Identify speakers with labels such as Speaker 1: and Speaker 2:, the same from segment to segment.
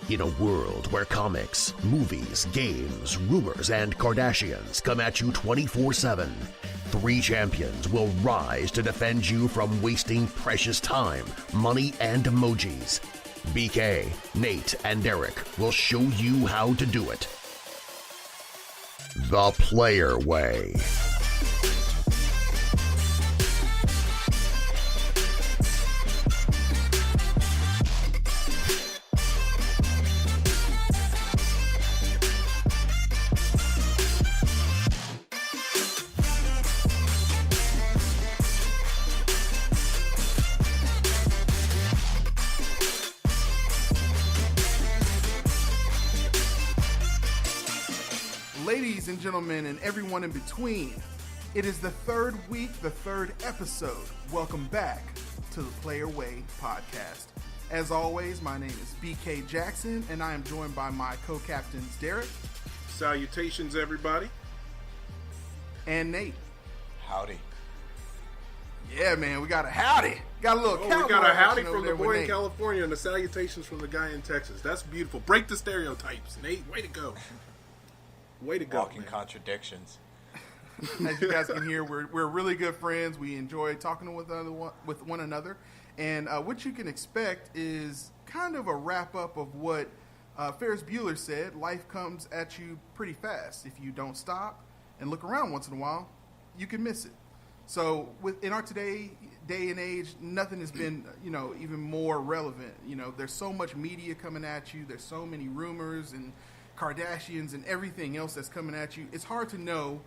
Speaker 1: In a world where comics, movies, games, rumors, and Kardashians come at you 24/7, 3 champions will rise to defend you from wasting precious time, money, and emojis. BK, Nate, and Derreck will show you how to do it the player way.
Speaker 2: Ladies and gentlemen, and everyone in between, it is the third week, the third episode. Welcome back to the Player Way podcast. As always, my name is BK Jackson, and I am joined by my co-captains Derreck.
Speaker 3: Salutations, everybody.
Speaker 2: And Nate.
Speaker 4: Howdy.
Speaker 2: Yeah, man, we got a howdy. Got a little cowboy
Speaker 3: we got a howdy
Speaker 2: action
Speaker 3: from
Speaker 2: over
Speaker 3: the
Speaker 2: there
Speaker 3: boy
Speaker 2: with
Speaker 3: in
Speaker 2: Nate.
Speaker 3: California and the salutations from the guy in Texas. That's beautiful. Break the stereotypes, Nate. Way to go. Way to go,
Speaker 4: Walking
Speaker 3: man.
Speaker 4: contradictions.
Speaker 2: As you guys can hear, we're really good friends. We enjoy talking with one another. And what you can expect is kind of a wrap-up of what Ferris Bueller said. Life comes at you pretty fast. If you don't stop and look around once in a while, you can miss it. So in our day and age, nothing has been, even more relevant. There's so much media coming at you. There's so many rumors and Kardashians and everything else that's coming at you. It's hard to know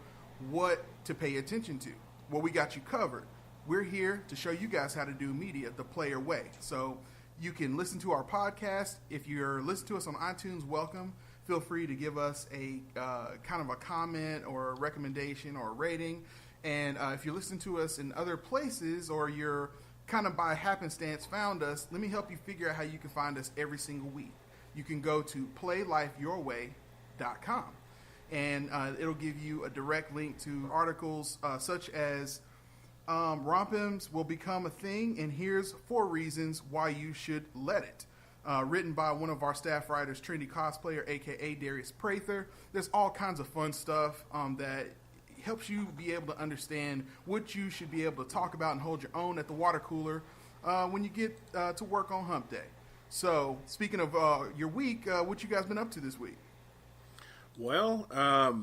Speaker 2: what to pay attention to. Well, we got you covered. We're here to show you guys how to do media the player way. So you can listen to our podcast. If you're listening to us on iTunes, welcome. Feel free to give us a kind of a comment or a recommendation or a rating. And if you're listening to us in other places or you're kind of by happenstance found us, let me help you figure out how you can find us every single week. You can go to playlifeyourway.com, and it'll give you a direct link to articles such as Rompims will become a thing, and here's 4 reasons why you should let it. Written by one of our staff writers, Trendy Cosplayer, a.k.a. Darius Prather. There's all kinds of fun stuff that helps you be able to understand what you should be able to talk about and hold your own at the water cooler when you get to work on hump day. So, speaking of your week, what you guys been up to this week?
Speaker 3: Well, a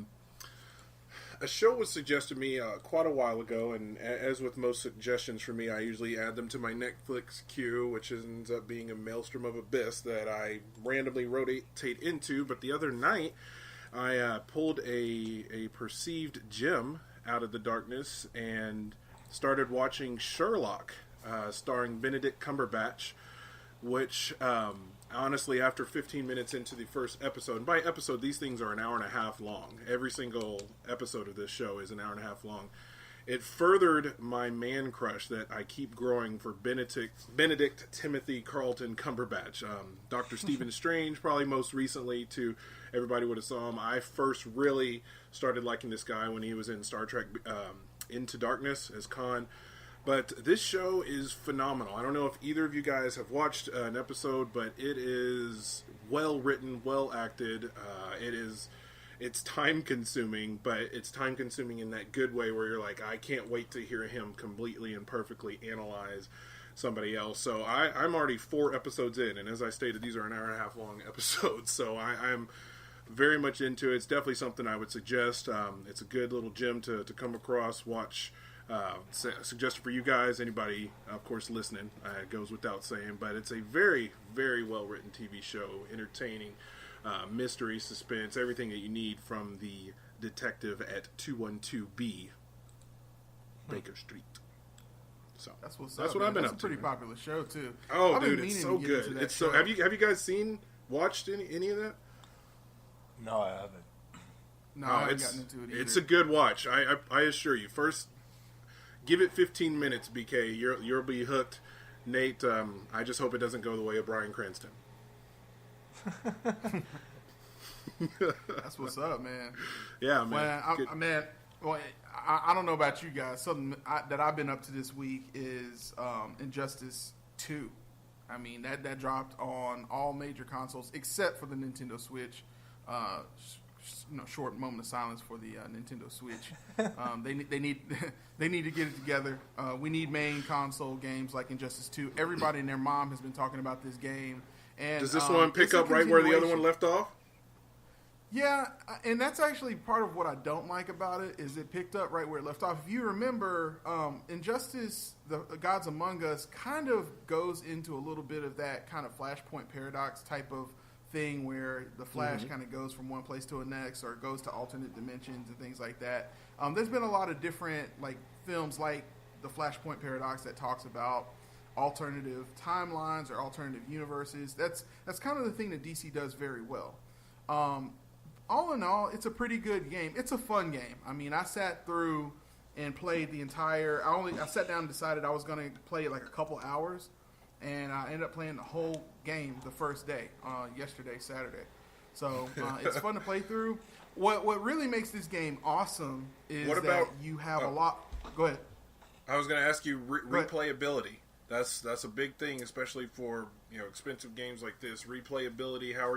Speaker 3: show was suggested to me quite a while ago, and as with most suggestions for me, I usually add them to my Netflix queue, which ends up being a maelstrom of abyss that I randomly rotate into. But the other night, I pulled a perceived gem out of the darkness and started watching Sherlock, starring Benedict Cumberbatch, which honestly, after 15 minutes into the first episode, and by episode, these things are an hour and a half long. Every single episode of this show is an hour and a half long. It furthered my man crush that I keep growing for Benedict Timothy Carlton Cumberbatch. Dr. Stephen Strange, probably most recently to everybody would have saw him. I first really started liking this guy when he was in Star Trek Into Darkness as Khan. But this show is phenomenal. I don't know if either of you guys have watched an episode, but it is well written, well acted. It's time consuming, but it's time consuming in that good way where you're like, I can't wait to hear him completely and perfectly analyze somebody else. So I'm already 4 episodes in, and as I stated, these are an hour and a half long episodes. So I'm very much into it. It's definitely something I would suggest. It's a good little gem to come across, watch. Suggested for you guys, anybody, of course, listening, it goes without saying, but it's a very, very well-written TV show, entertaining, mystery, suspense, everything that you need from the detective at 212B Baker Street. So
Speaker 2: that's what
Speaker 3: I've been up to.
Speaker 2: It's a pretty popular show too.
Speaker 3: Oh, dude, it's so good. It's so. Have you guys watched any of that?
Speaker 4: No, I haven't.
Speaker 2: No, I haven't gotten into it either.
Speaker 3: It's a good watch. I assure you. First, give it 15 minutes, BK. You'll be hooked. Nate, I just hope it doesn't go the way of Bryan Cranston.
Speaker 2: That's what's up, man.
Speaker 3: Yeah, man.
Speaker 2: I don't know about you guys. Something that I've been up to this week is Injustice 2. I mean, that dropped on all major consoles except for the Nintendo Switch. Short moment of silence for the Nintendo Switch. They need they need to get it together. We need main console games like Injustice 2. Everybody and their mom has been talking about this game. And
Speaker 3: does this one pick up right where the other one left off?
Speaker 2: Yeah, and that's actually part of what I don't like about it, is it picked up right where it left off. If you remember, Injustice, the Gods Among Us kind of goes into a little bit of that kind of Flashpoint paradox type of thing where the Flash kind of goes from one place to the next, or goes to alternate dimensions and things like that. There's been a lot of different films like the Flashpoint paradox that talks about alternative timelines or alternative universes. That's kind of the thing that DC does very well. All in all, it's a pretty good game. It's a fun game. I mean, I sat through and played the entire. I sat down and decided I was going to play it like a couple hours, and I ended up playing the whole game the first day, yesterday, Saturday. So it's fun to play through. What really makes this game awesome is that you have a lot. Go ahead.
Speaker 3: I was going to ask you replayability. That's a big thing, especially for expensive games like this. Replayability. How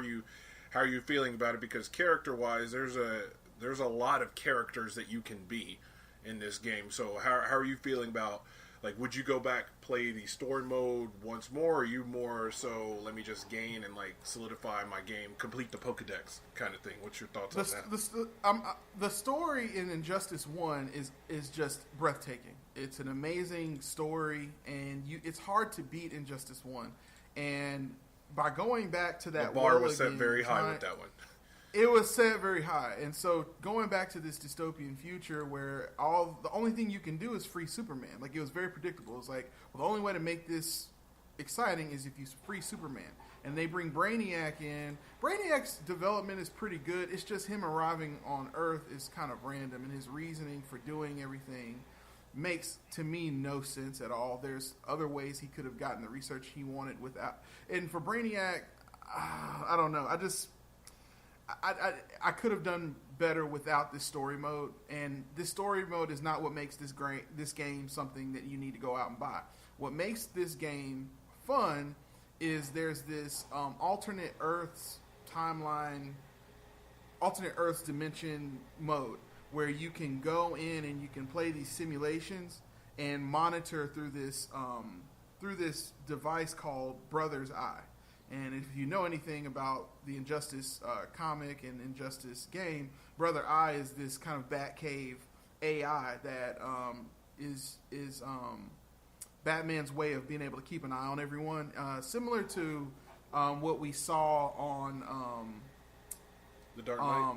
Speaker 3: are you feeling about it? Because character-wise, there's a lot of characters that you can be in this game. So how are you feeling about, would you go back, play the story mode once more, or are you more so, let me just gain and, solidify my game, complete the Pokedex kind of thing? What's your thoughts on that?
Speaker 2: The story in Injustice 1 is just breathtaking. It's an amazing story, and it's hard to beat Injustice 1. And by going back to that,
Speaker 3: the bar was set very high with that one.
Speaker 2: It was set very high, and so going back to this dystopian future where the only thing you can do is free Superman. It was very predictable. It's the only way to make this exciting is if you free Superman. And they bring Brainiac in. Brainiac's development is pretty good. It's just him arriving on Earth is kind of random, and his reasoning for doing everything makes, to me, no sense at all. There's other ways he could have gotten the research he wanted without. And for Brainiac, I don't know. I could have done better without this story mode. And this story mode is not what makes this game something that you need to go out and buy. What makes this game fun is there's this alternate Earths timeline, alternate Earths dimension mode, where you can go in and you can play these simulations and monitor through this device called Brother's Eye. And if you know anything about the Injustice comic and Injustice game, Brother Eye is this kind of Batcave AI that is Batman's way of being able to keep an eye on everyone, similar to what we saw on
Speaker 3: The Dark Knight.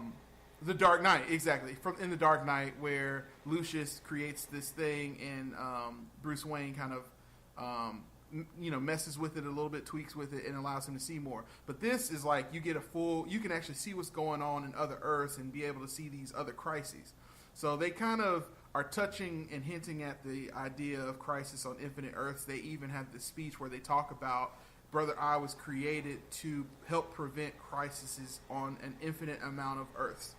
Speaker 2: The Dark Knight, exactly. In The Dark Knight, where Lucius creates this thing and Bruce Wayne kind of, messes with it a little bit, tweaks with it, and allows him to see more. But this is you get you can actually see what's going on in other Earths and be able to see these other crises. So they kind of are touching and hinting at the idea of Crisis on Infinite Earths. They even have this speech where they talk about Brother Eye was created to help prevent crises on an infinite amount of Earths.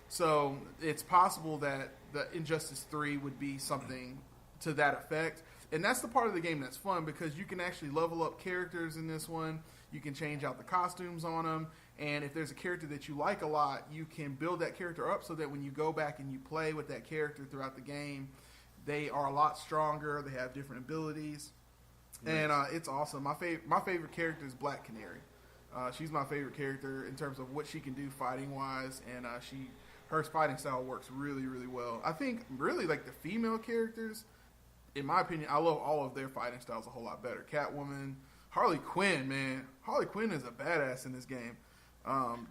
Speaker 2: So it's possible that the Injustice 3 would be something to that effect. And that's the part of the game that's fun, because you can actually level up characters in this one. You can change out the costumes on them. And if there's a character that you like a lot, you can build that character up so that when you go back and you play with that character throughout the game, they are a lot stronger. They have different abilities. Nice. And it's awesome. My favorite character is Black Canary. She's my favorite character in terms of what she can do fighting-wise, and her fighting style works really, really well. I think really the female characters, in my opinion, I love all of their fighting styles a whole lot better. Catwoman, Harley Quinn, man. Harley Quinn is a badass in this game.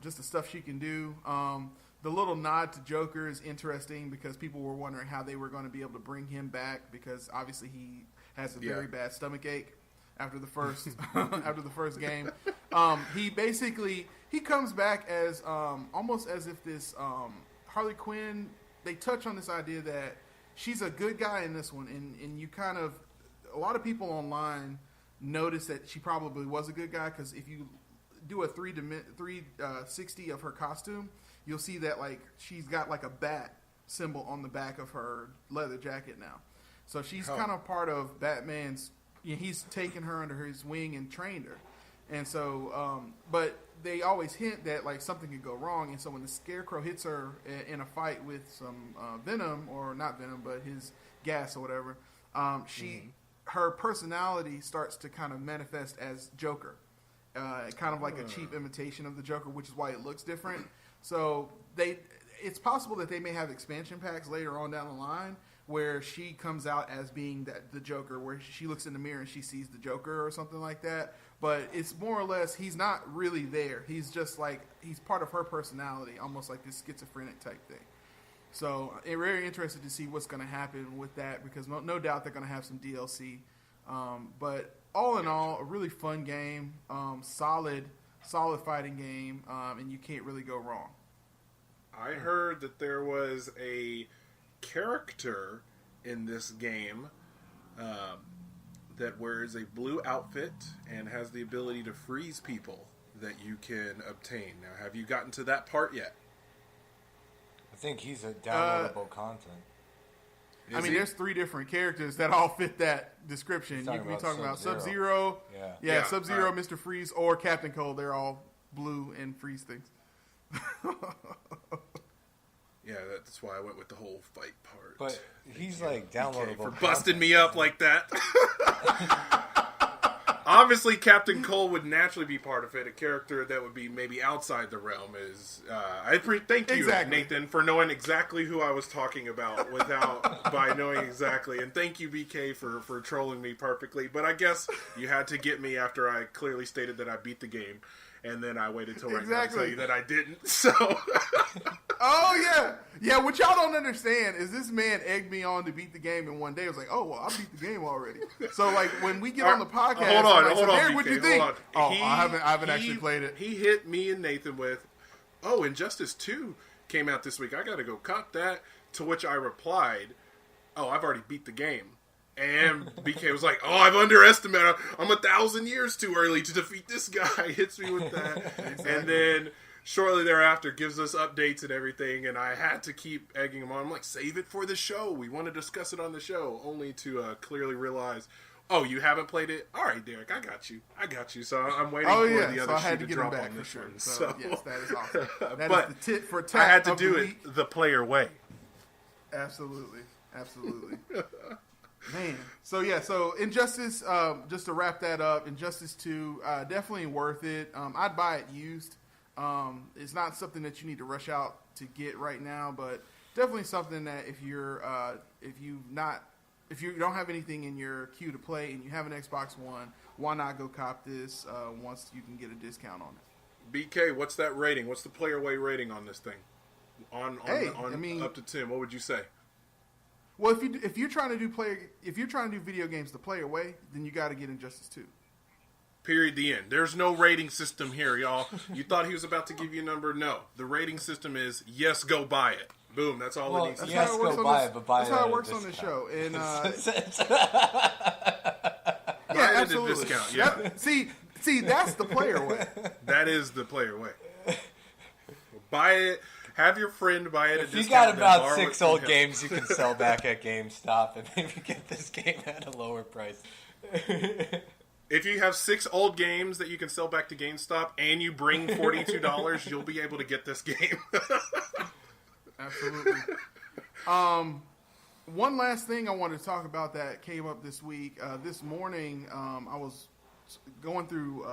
Speaker 2: Just the stuff she can do. The little nod to Joker is interesting because people were wondering how they were going to be able to bring him back, because obviously he has a very bad stomach ache after the first game. He comes back as almost as if this Harley Quinn, they touch on this idea that she's a good guy in this one, and you kind of, a lot of people online notice that she probably was a good guy, because if you do a 360 of her costume, you'll see that she's got a bat symbol on the back of her leather jacket now. So she's kind of part of Batman's he's taken her under his wing and trained her. And so, but they always hint that like something could go wrong. And so when the Scarecrow hits her in a fight with some venom, or not venom, but his gas or whatever, her personality starts to kind of manifest as Joker, kind of like a cheap imitation of the Joker, which is why it looks different. So it's possible that they may have expansion packs later on down the line where she comes out as being the Joker, where she looks in the mirror and she sees the Joker or something like that. But it's more or less, he's not really there. He's just like, he's part of her personality, almost like this schizophrenic type thing. So I'm very interested to see what's going to happen with that, because no doubt they're going to have some DLC. But all in all, a really fun game, solid fighting game, and you can't really go wrong.
Speaker 3: I heard that there was a character in this game that wears a blue outfit and has the ability to freeze people that you can obtain. Now, have you gotten to that part yet?
Speaker 4: I think he's a downloadable content.
Speaker 2: There's 3 different characters that all fit that description. You can be talking about Sub-Zero. Yeah, Sub-Zero, Mr. Freeze, or Captain Cold. They're all blue and freeze things.
Speaker 3: Yeah, that's why I went with the whole fight part.
Speaker 4: But he's like downloadable.
Speaker 3: For busting me up like that. Obviously, Captain Cole would naturally be part of it. A character that would be maybe outside the realm is. Thank you, Nathan, for knowing exactly who I was talking about by knowing exactly. And thank you, BK, for trolling me perfectly. But I guess you had to get me after I clearly stated that I beat the game. And then I waited till right now to tell you that I didn't. So.
Speaker 2: Oh, yeah. What y'all don't understand is this man egged me on to beat the game in one day. I was like, oh, well, I beat the game already. So, like, when we get on the podcast,
Speaker 3: hold on,
Speaker 2: Derek,
Speaker 3: BK,
Speaker 2: what'd you think?
Speaker 3: Oh,
Speaker 2: I haven't actually played it.
Speaker 3: He hit me and Nathan with, Injustice 2 came out this week. I got to go cop that. To which I replied, I've already beat the game. And BK was like, I've underestimated. I'm 1,000 years too early to defeat this guy. Hits me with that. Exactly. And then shortly thereafter gives us updates and everything. And I had to keep egging him on. I'm like, save it for the show. We want to discuss it on the show. Only to clearly realize, you haven't played it? All right, Derek, I got you. So I'm waiting for the other shoe to drop on this one.
Speaker 2: So, yes, that is awesome. That
Speaker 3: but
Speaker 2: is the tit for tat.
Speaker 3: I had to do it the player way.
Speaker 2: Absolutely. Man. So Injustice, just to wrap that up, Injustice 2, definitely worth it. I'd buy it used. It's not something that you need to rush out to get right now, but definitely something that if you don't have anything in your queue to play and you have an Xbox One, why not go cop this once you can get a discount on it?
Speaker 3: BK, what's that rating? What's the player way rating on this thing? Up to 10, what would you say?
Speaker 2: Well, if you're trying to do video games the player way, then you got to get Injustice 2.
Speaker 3: Period. The end. There's no rating system here, y'all. You thought he was about to give you a number? No. The rating system is yes, go buy it. Boom. That's all it needs.
Speaker 2: That's
Speaker 4: yes, go buy it, but buy it.
Speaker 2: That's how it works on this show. And
Speaker 3: yeah, absolutely. Discount. Yeah.
Speaker 2: See, that's the player way.
Speaker 3: That is the player way. Buy it. Have your friend buy it.
Speaker 4: If you got about 6 old games you can sell back at GameStop and maybe get this game at a lower price.
Speaker 3: If you have 6 old games that you can sell back to GameStop and you bring $42, you'll be able to get this game.
Speaker 2: Absolutely. One last thing I wanted to talk about that came up this week. This morning, I was going through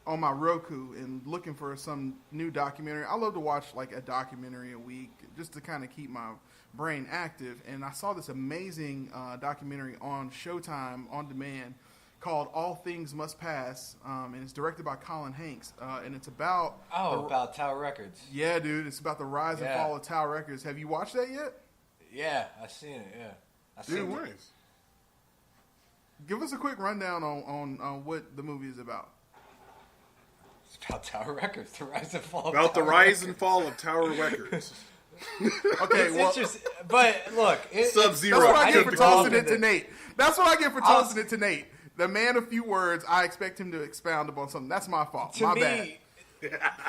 Speaker 2: on my Roku and looking for some new documentary. I love to watch like a documentary a week just to kind of keep my brain active. And I saw this amazing documentary on Showtime on demand called All Things Must Pass, and it's directed by Colin Hanks. And it's about
Speaker 4: about Tower Records.
Speaker 2: Yeah, dude, it's about the rise and fall of Tower Records. Have you watched that yet?
Speaker 4: Yeah, I've seen it. Yeah, I've seen it.
Speaker 2: Give us a quick rundown on what the movie is about.
Speaker 4: It's about Tower Records, the rise and fall.
Speaker 3: About the rise and fall of Tower Records.
Speaker 2: Okay, well,
Speaker 4: interesting, but look,
Speaker 3: Sub-Zero.
Speaker 2: That's what I get for tossing it to Nate. That's what I get for tossing it to Nate. The man of few words. I expect him to expound upon something. That's my fault. My bad.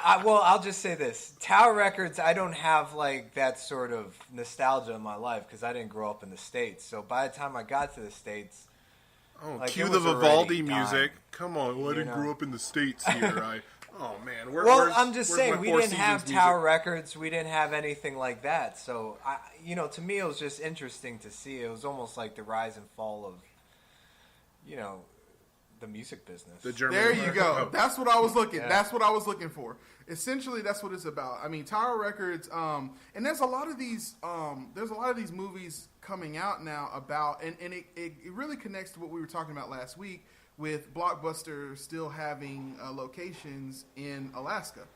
Speaker 4: I'll just say this: Tower Records. I don't have like that sort of nostalgia in my life because I didn't grow up in the States. So by the time I got to the States,
Speaker 3: Oh,
Speaker 4: Like,
Speaker 3: cue
Speaker 4: it
Speaker 3: the
Speaker 4: was already
Speaker 3: Vivaldi music.
Speaker 4: dying.
Speaker 3: Come on, well, I didn't grow up in the States here. Oh, man.
Speaker 4: I'm just saying, we didn't have Tower Records. We didn't have anything like that. So, to me, it was just interesting to see. It was almost like the rise and fall of, the music business.
Speaker 3: The German
Speaker 2: there you go.
Speaker 3: Oh.
Speaker 2: That's what I was looking. Yeah. That's what I was looking for. Essentially, that's what it's about. I mean, Tower Records, and there's a lot of these. There's a lot of these movies coming out now about, and it really connects to what we were talking about last week with Blockbuster still having locations in Alaska,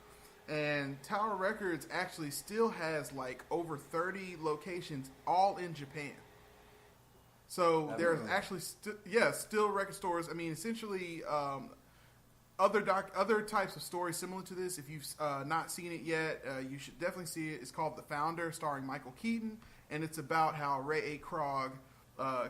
Speaker 2: and Tower Records actually still has like over 30 locations, all in Japan. So there's actually still record stores. I mean, essentially, other types of stories similar to this. If you've not seen it yet, you should definitely see it. It's called The Founder, starring Michael Keaton, and it's about how Ray A. Krog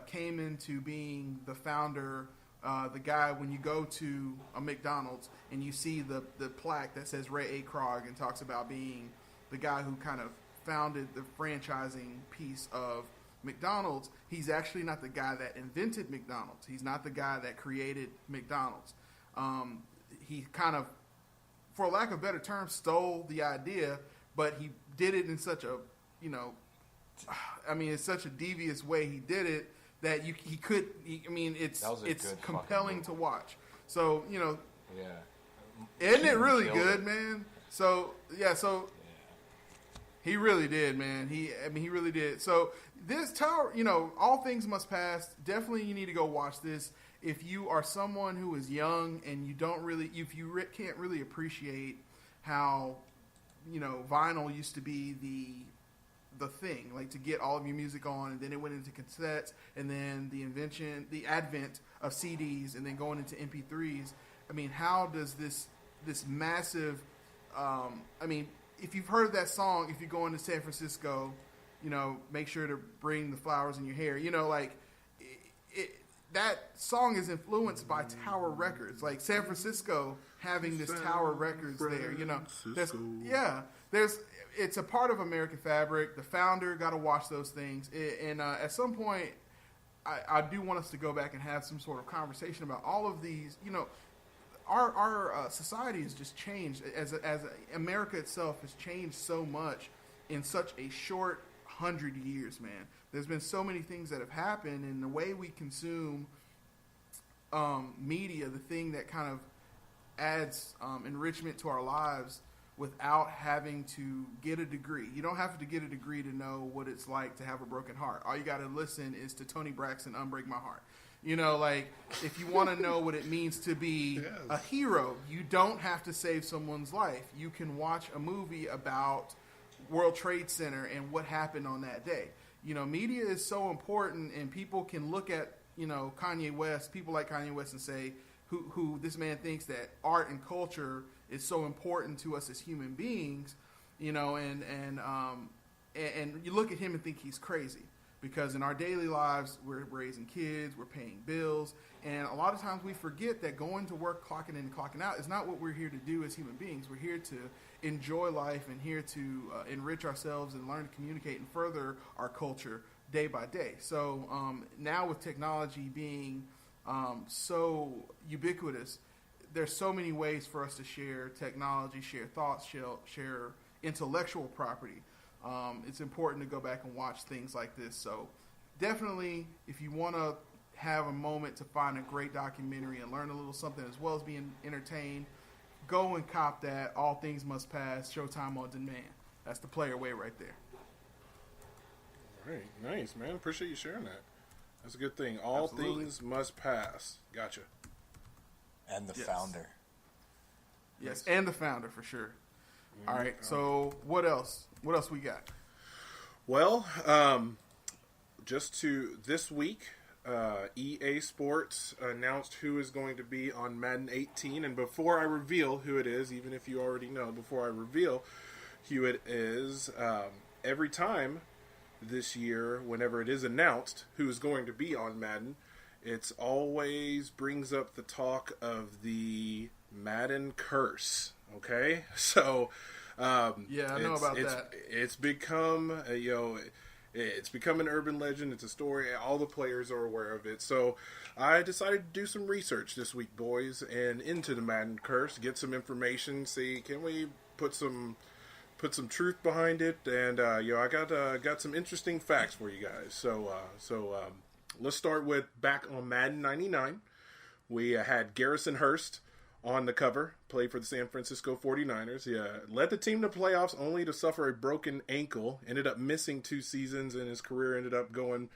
Speaker 2: came into being the founder. The guy, when you go to a McDonald's and you see the plaque that says Ray A. Krog and talks about being the guy who kind of founded the franchising piece of McDonald's, he's actually not the guy that invented McDonald's. He's not the guy that created McDonald's. He kind of, for lack of a better term, stole the idea, but he did it in such a, it's such a devious way he did it that it's compelling to watch. So, isn't it really good, man? So, he really did, man. He really did. So this Tower, All Things Must Pass. Definitely, you need to go watch this. If you are someone who is young and you don't really, can't really appreciate how, vinyl used to be the thing, like to get all of your music on, and then it went into cassettes, and then the advent of CDs, and then going into MP3s. I mean, how does this massive, if you've heard that song, if you're going to San Francisco, make sure to bring the flowers in your hair. That song is influenced by Tower Records, like San Francisco having this Tower Records there. It's a part of American fabric. The Founder, got to watch those things. And at some point, I do want us to go back and have some sort of conversation about all of these. Our society has just changed. As America itself has changed so much in such a short 100 years, man. There's been so many things that have happened, and the way we consume media, the thing that kind of adds enrichment to our lives without having to get a degree. You don't have to get a degree to know what it's like to have a broken heart. All you got to listen is to Tony Braxton, Unbreak My Heart. If you want to know what it means to be a hero, you don't have to save someone's life. You can watch a movie about World Trade Center and what happened on that day. Media is so important, and people can look at, Kanye West, people like Kanye West, and say, who this man thinks that art and culture is so important to us as human beings, and you look at him and think he's crazy. Because in our daily lives, we're raising kids, we're paying bills, and a lot of times we forget that going to work, clocking in and clocking out is not what we're here to do as human beings. We're here to enjoy life and here to enrich ourselves and learn to communicate and further our culture day by day. So now with technology being so ubiquitous, there's so many ways for us to share technology, share thoughts, share intellectual property. It's important to go back and watch things like this. So definitely, if you want to have a moment to find a great documentary and learn a little something as well as being entertained, go and cop that. All Things Must Pass, Showtime on Demand. That's the player way right there.
Speaker 3: All right, nice, man. Appreciate you sharing that. That's a good thing. All
Speaker 2: Absolutely.
Speaker 3: Things Must Pass. Gotcha.
Speaker 4: And the Founder.
Speaker 2: Yes, and the Founder for sure. All right, so what else? What else we got?
Speaker 3: Well, this week, EA Sports announced who is going to be on Madden 18. And before I reveal who it is, even if you already know, before I reveal who it is, every time this year, whenever it is announced who is going to be on Madden, it's always brings up the talk of the Madden curse. Okay, so
Speaker 2: I know about that.
Speaker 3: It's become It's become an urban legend. It's a story. All the players are aware of it. So I decided to do some research this week, boys, and into the Madden curse, get some information, see, can we put some truth behind it? And I got some interesting facts for you guys. So let's start with back on Madden 99. We had Garrison Hurst on the cover, played for the San Francisco 49ers. He led the team to playoffs only to suffer a broken ankle. Ended up missing 2 seasons, and his career ended up going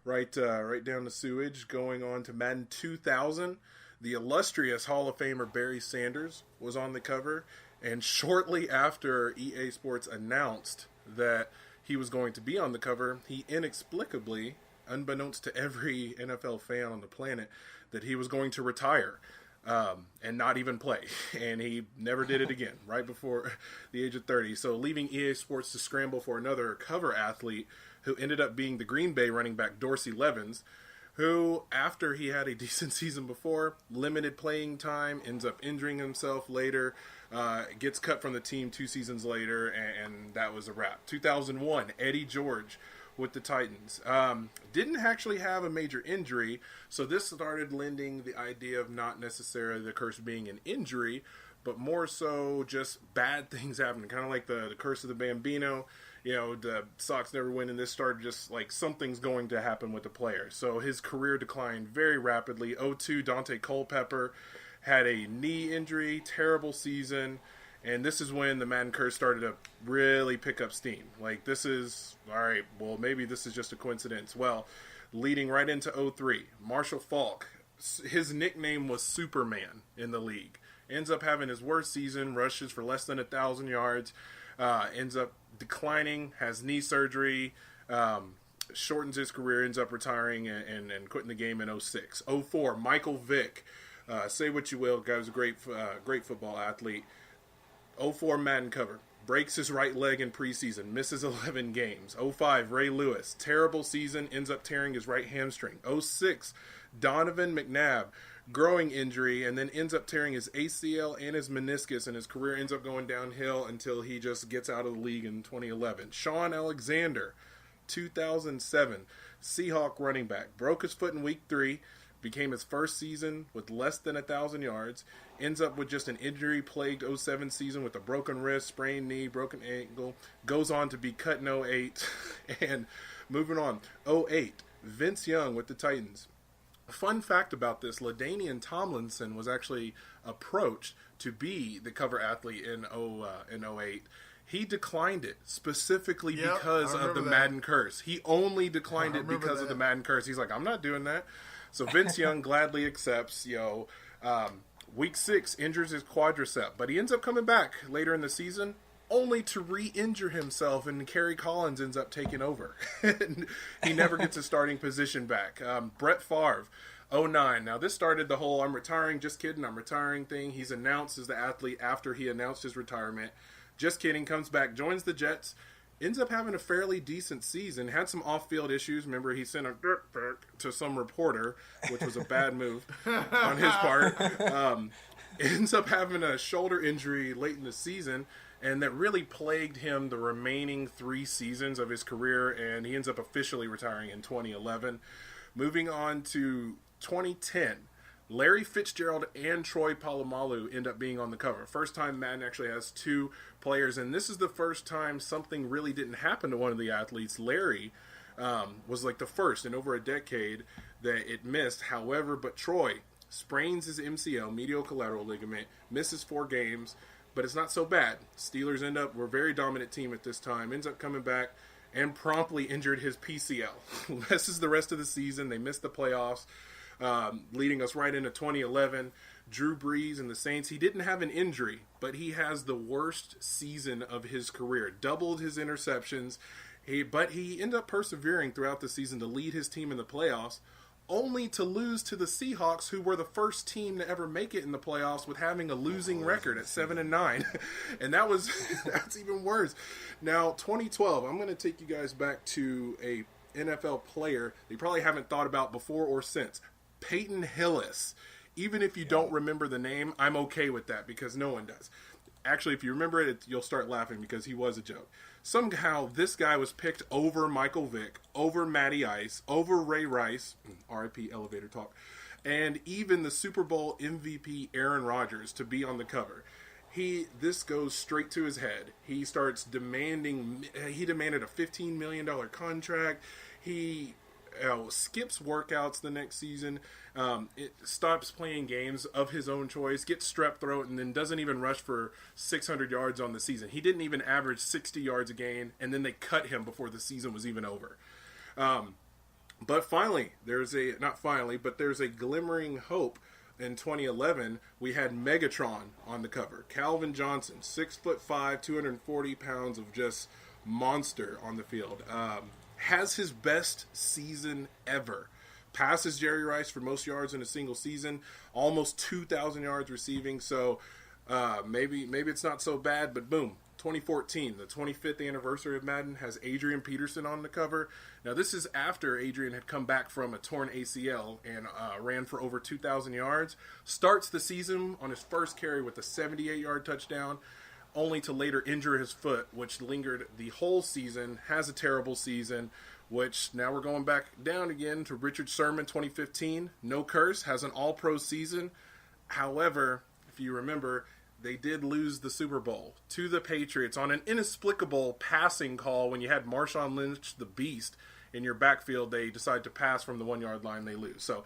Speaker 3: right down the sewage. Going on to Madden 2000, the illustrious Hall of Famer Barry Sanders was on the cover. And shortly after EA Sports announced that he was going to be on the cover, he inexplicably, unbeknownst to every NFL fan on the planet, that he was going to retire. And not even play. And he never did it again, right before the age of 30. So leaving EA Sports to scramble for another cover athlete who ended up being the Green Bay running back Dorsey Levens, who, after he had a decent season before, limited playing time, ends up injuring himself later, gets cut from the team 2 seasons later, and that was a wrap. 2001, Eddie George with the Titans. Didn't actually have a major injury, so this started lending the idea of not necessarily the curse being an injury, but more so just bad things happening, kind of like the curse of the Bambino. The Sox never win, and this started just like something's going to happen with the player. So his career declined very rapidly. 02, Dante Culpepper had a knee injury, terrible season. And this is when the Madden curse started to really pick up steam. Like, this is, all right, well, maybe this is just a coincidence. Well, leading right into 03, Marshall Faulk, his nickname was Superman in the league. Ends up having his worst season, rushes for less than 1,000 yards, ends up declining, has knee surgery, shortens his career, ends up retiring and quitting the game in 06. 04, Michael Vick, say what you will, guy was a great football athlete. 04 Madden cover. Breaks his right leg in preseason. Misses 11 games. 05 Ray Lewis. Terrible season. Ends up tearing his right hamstring. 06 Donovan McNabb. Growing injury. And then ends up tearing his ACL and his meniscus. And his career ends up going downhill until he just gets out of the league in 2011. Sean Alexander. 2007 Seahawk running back. Broke his foot in week 3. Became his first season with less than 1,000 yards. Ends up with just an injury-plagued 07 season with a broken wrist, sprained knee, broken ankle. Goes on to be cut in 08. And moving on, 08, Vince Young with the Titans. Fun fact about this, LaDainian Tomlinson was actually approached to be the cover athlete in 08. He declined it specifically because of the Madden curse. He only declined it because of the Madden curse. He's like, I'm not doing that. So Vince Young gladly accepts. Week 6 injures his quadricep, but he ends up coming back later in the season, only to re-injure himself, and Kerry Collins ends up taking over. He never gets his starting position back. Brett Favre, 09. Now this started the whole "I'm retiring, just kidding, I'm retiring" thing. He's announced as the athlete after he announced his retirement. Just kidding, comes back, joins the Jets. Ends up having a fairly decent season. Had some off-field issues. Remember, he sent a dirt pic to some reporter, which was a bad move on his part. Ends up having a shoulder injury late in the season, and that really plagued him the remaining 3 seasons of his career, and he ends up officially retiring in 2011. Moving on to 2010. Larry Fitzgerald and Troy Polamalu end up being on the cover. First time Madden actually has 2 players, and this is the first time something really didn't happen to one of the athletes. Larry was like the first in over a decade that it missed. However, but Troy sprains his MCL, medial collateral ligament, misses 4 games, but it's not so bad. Steelers were a very dominant team at this time, ends up coming back and promptly injured his PCL. This is the rest of the season. They missed the playoffs. Leading us right into 2011. Drew Brees and the Saints. He didn't have an injury, but he has the worst season of his career. Doubled his interceptions. But he ended up persevering throughout the season to lead his team in the playoffs, only to lose to the Seahawks, who were the first team to ever make it in the playoffs with having a losing record at 7-9. And that's even worse. Now, 2012, I'm going to take you guys back to a NFL player you probably haven't thought about before or since. Peyton Hillis. Even if you don't remember the name, I'm okay with that because no one does. Actually, if you remember it, you'll start laughing because he was a joke. somehow this guy was picked over Michael Vick, over Matty Ice, over Ray Rice, RIP elevator talk, and even the Super Bowl MVP Aaron Rodgers to be on the cover. This goes straight to his head. He starts demanded a $15 million contract. He skips workouts the next season. It stops playing games of his own choice, gets strep throat, and then doesn't even rush for 600 yards on the season. He didn't even average 60 yards a game, and then they cut him before the season was even over. But finally, there's a glimmering hope. In 2011, we had Megatron on the cover. Calvin Johnson, 6'5", 240 pounds of just monster on the field. Has his best season ever. Passes Jerry Rice for most yards in a single season. Almost 2,000 yards receiving. So maybe it's not so bad, but boom. 2014, the 25th anniversary of Madden, has Adrian Petersen on the cover. Now, this is after Adrian had come back from a torn ACL and ran for over 2,000 yards. Starts the season on his first carry with a 78-yard touchdown, only to later injure his foot, which lingered the whole season. Has a terrible season, which now we're going back down again to Richard Sherman, 2015. No curse, has an all-pro season. However, if you remember, they did lose the Super Bowl to the Patriots on an inexplicable passing call. When you had Marshawn Lynch, the beast, in your backfield, they decide to pass from the 1-yard line, they lose. So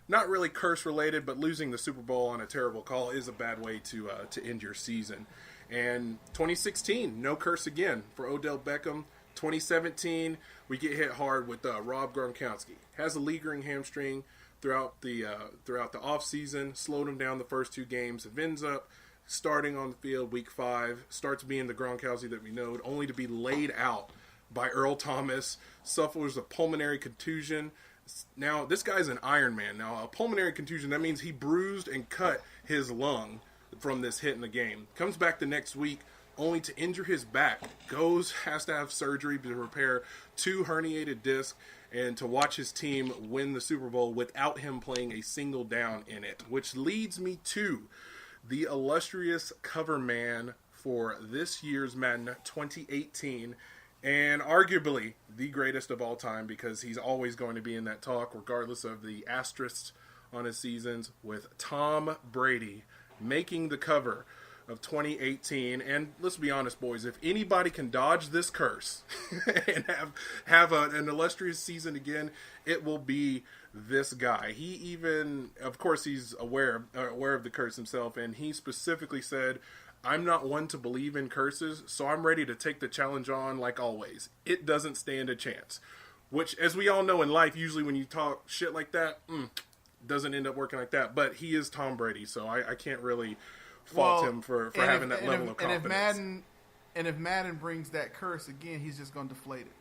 Speaker 3: not really curse related, but losing the Super Bowl on a terrible call is a bad way to end your season. And 2016, no curse again for Odell Beckham. 2017, we get hit hard with Rob Gronkowski. Has a lingering hamstring throughout the offseason, slowed him down the first 2 games. It ends up starting on the field week 5, starts being the Gronkowski that we know, only to be laid out by Earl Thomas, suffers a pulmonary contusion. Now, this guy's an Iron Man. Now, a pulmonary contusion, that means he bruised and cut his lung from this hit in the game. Comes back the next week, only to injure his back. Has to have surgery to repair 2 herniated discs, and to watch his team win the Super Bowl without him playing a single down in it. Which leads me to the illustrious cover man for this year's Madden 2018, and arguably the greatest of all time, because he's always going to be in that talk regardless of the asterisks on his seasons, with Tom Brady making the cover of 2018. And let's be honest, boys, if anybody can dodge this curse and have an illustrious season again, it will be this guy. He even, of course, he's aware of the curse himself, and he specifically said, "I'm not one to believe in curses, so I'm ready to take the challenge on like always. It doesn't stand a chance." Which, as we all know in life, usually when you talk shit like that, doesn't end up working like that. But he is Tom Brady, so I can't really fault him for having that level of confidence.
Speaker 2: And if Madden brings that curse again, he's just going to deflate it.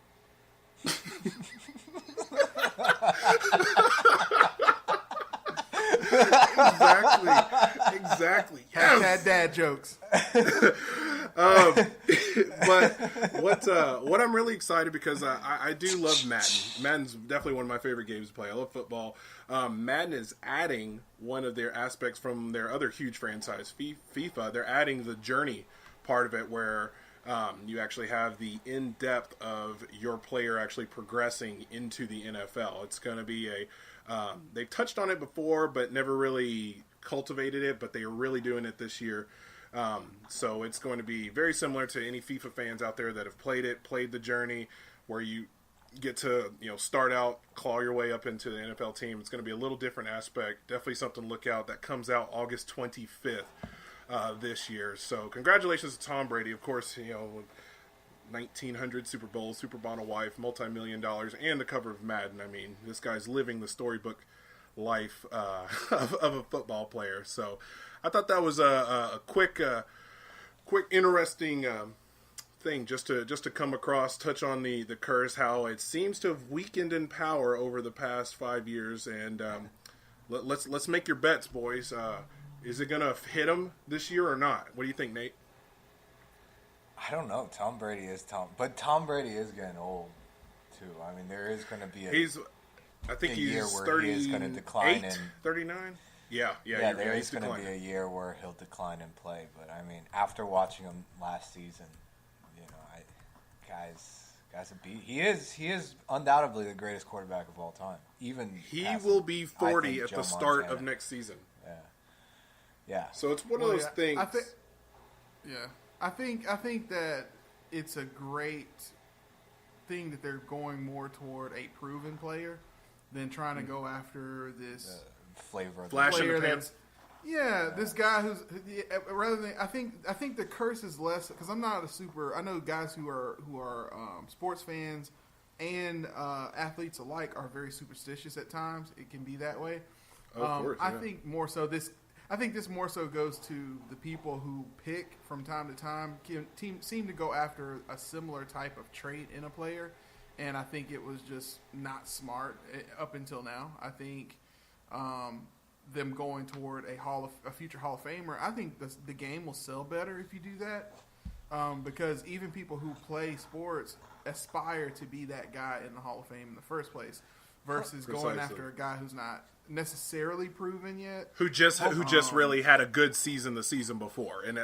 Speaker 3: Exactly.
Speaker 2: Hashtag dad jokes.
Speaker 3: But what I'm really excited, because I do love Madden. Madden's definitely one of my favorite games to play. I love football. Madden is adding one of their aspects from their other huge franchise, FIFA. They're adding the journey part of it, where you actually have the in-depth of your player actually progressing into the NFL. It's going to be they've touched on it before, but never really cultivated it, but they are really doing it this year. So it's going to be very similar to any FIFA fans out there that have played the journey, where you get to start out, claw your way up into the NFL team. It's going to be a little different aspect. Definitely something to look out. That comes out August 25th this year. So congratulations to Tom Brady. Of course, 1,900 Super Bowls, Super Bowl wife, multi-million dollars, and the cover of Madden. I mean, this guy's living the storybook life of a football player. So I thought that was a quick interesting thing just to come across, touch on the curse, how it seems to have weakened in power over the past 5 years. And let's make your bets, boys. Is it gonna hit him this year or not? What do you think, Nate?
Speaker 4: I don't know. Tom Brady is but Tom Brady is getting old too. I mean, there is going to be
Speaker 3: I think he's
Speaker 4: year where
Speaker 3: 38,
Speaker 4: he is going to decline
Speaker 3: 39. Yeah.
Speaker 4: There is going to be a year where he'll decline in play. But I mean, after watching him last season, Guy's a beat. He is undoubtedly the greatest quarterback of all time. Even
Speaker 3: he will be 40 at the start of next season.
Speaker 4: Yeah.
Speaker 3: So it's one of those things.
Speaker 2: I think that it's a great thing that they're going more toward a proven player than trying to go after this
Speaker 4: flavor of
Speaker 3: flash
Speaker 2: the player
Speaker 3: in the pants.
Speaker 2: This guy who's rather than I think the curse is less because I'm not a super. I know guys who are sports fans and athletes alike are very superstitious at times. It can be that way.
Speaker 3: Of course,
Speaker 2: I think more so this. I think this more so goes to the people who pick from time to time seem to go after a similar type of trait in a player, and I think it was just not smart up until now. I think them going toward a future Hall of Famer, I think the game will sell better if you do that, because even people who play sports aspire to be that guy in the Hall of Fame in the first place, versus going after a guy who's not necessarily proven yet,
Speaker 3: who just really had a good season the season before, and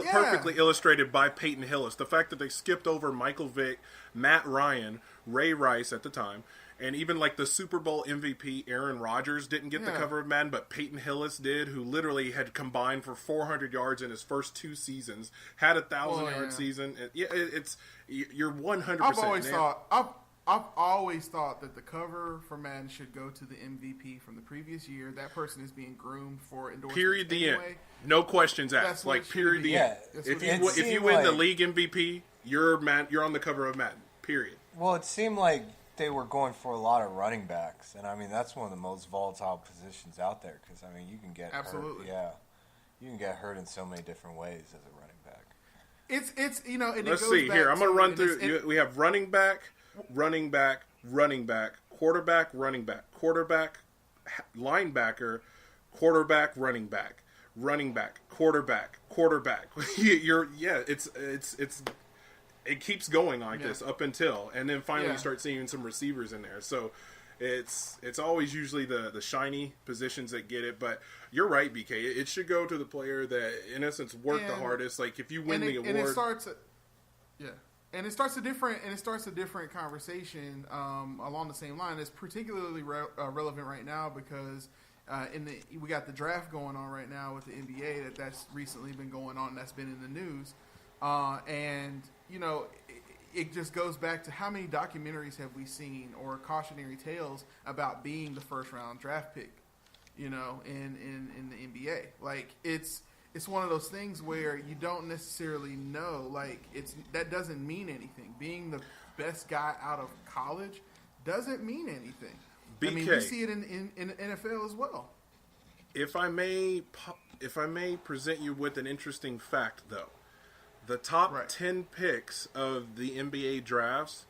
Speaker 3: perfectly illustrated by Peyton Hillis. The fact that they skipped over Michael Vick, Matt Ryan, Ray Rice at the time, and even like the Super Bowl MVP Aaron Rodgers didn't get the cover of Madden, but Peyton Hillis did, who literally had combined for 400 yards in his first 2 seasons, had a 1,000-yard season. You're 100%.
Speaker 2: I've always thought that the cover for Madden should go to the MVP from the previous year. That person is being groomed for endorsement.
Speaker 3: Period. The
Speaker 2: anyway.
Speaker 3: end. No questions asked. Period. The end. If you win the league MVP, you're on the cover of Madden. Period.
Speaker 4: Well, it seemed like they were going for a lot of running backs, and I mean that's one of the most volatile positions out there because I mean you can get hurt. Yeah, you can get hurt in so many different ways as a running back.
Speaker 2: It's
Speaker 3: Let's see here. I'm going to run through. We have running back, quarterback, linebacker, quarterback, running back, quarterback. It keeps going like this up until, and then finally you start seeing some receivers in there. So it's always usually the shiny positions that get it. But you're right, BK. It should go to the player that, in essence, worked the hardest. Like if you win the award,
Speaker 2: and it starts a different conversation along the same line. It's particularly relevant right now because we got the draft going on right now with the NBA that's recently been going on. That's been in the news, and it just goes back to how many documentaries have we seen or cautionary tales about being the first round draft pick, in the NBA. Like it's one of those things where you don't necessarily know. Like that doesn't mean anything. Being the best guy out of college doesn't mean anything.
Speaker 3: BK,
Speaker 2: I mean, we see it in the NFL as well.
Speaker 3: If I may present you with an interesting fact, though, the top 10 picks of the NBA drafts,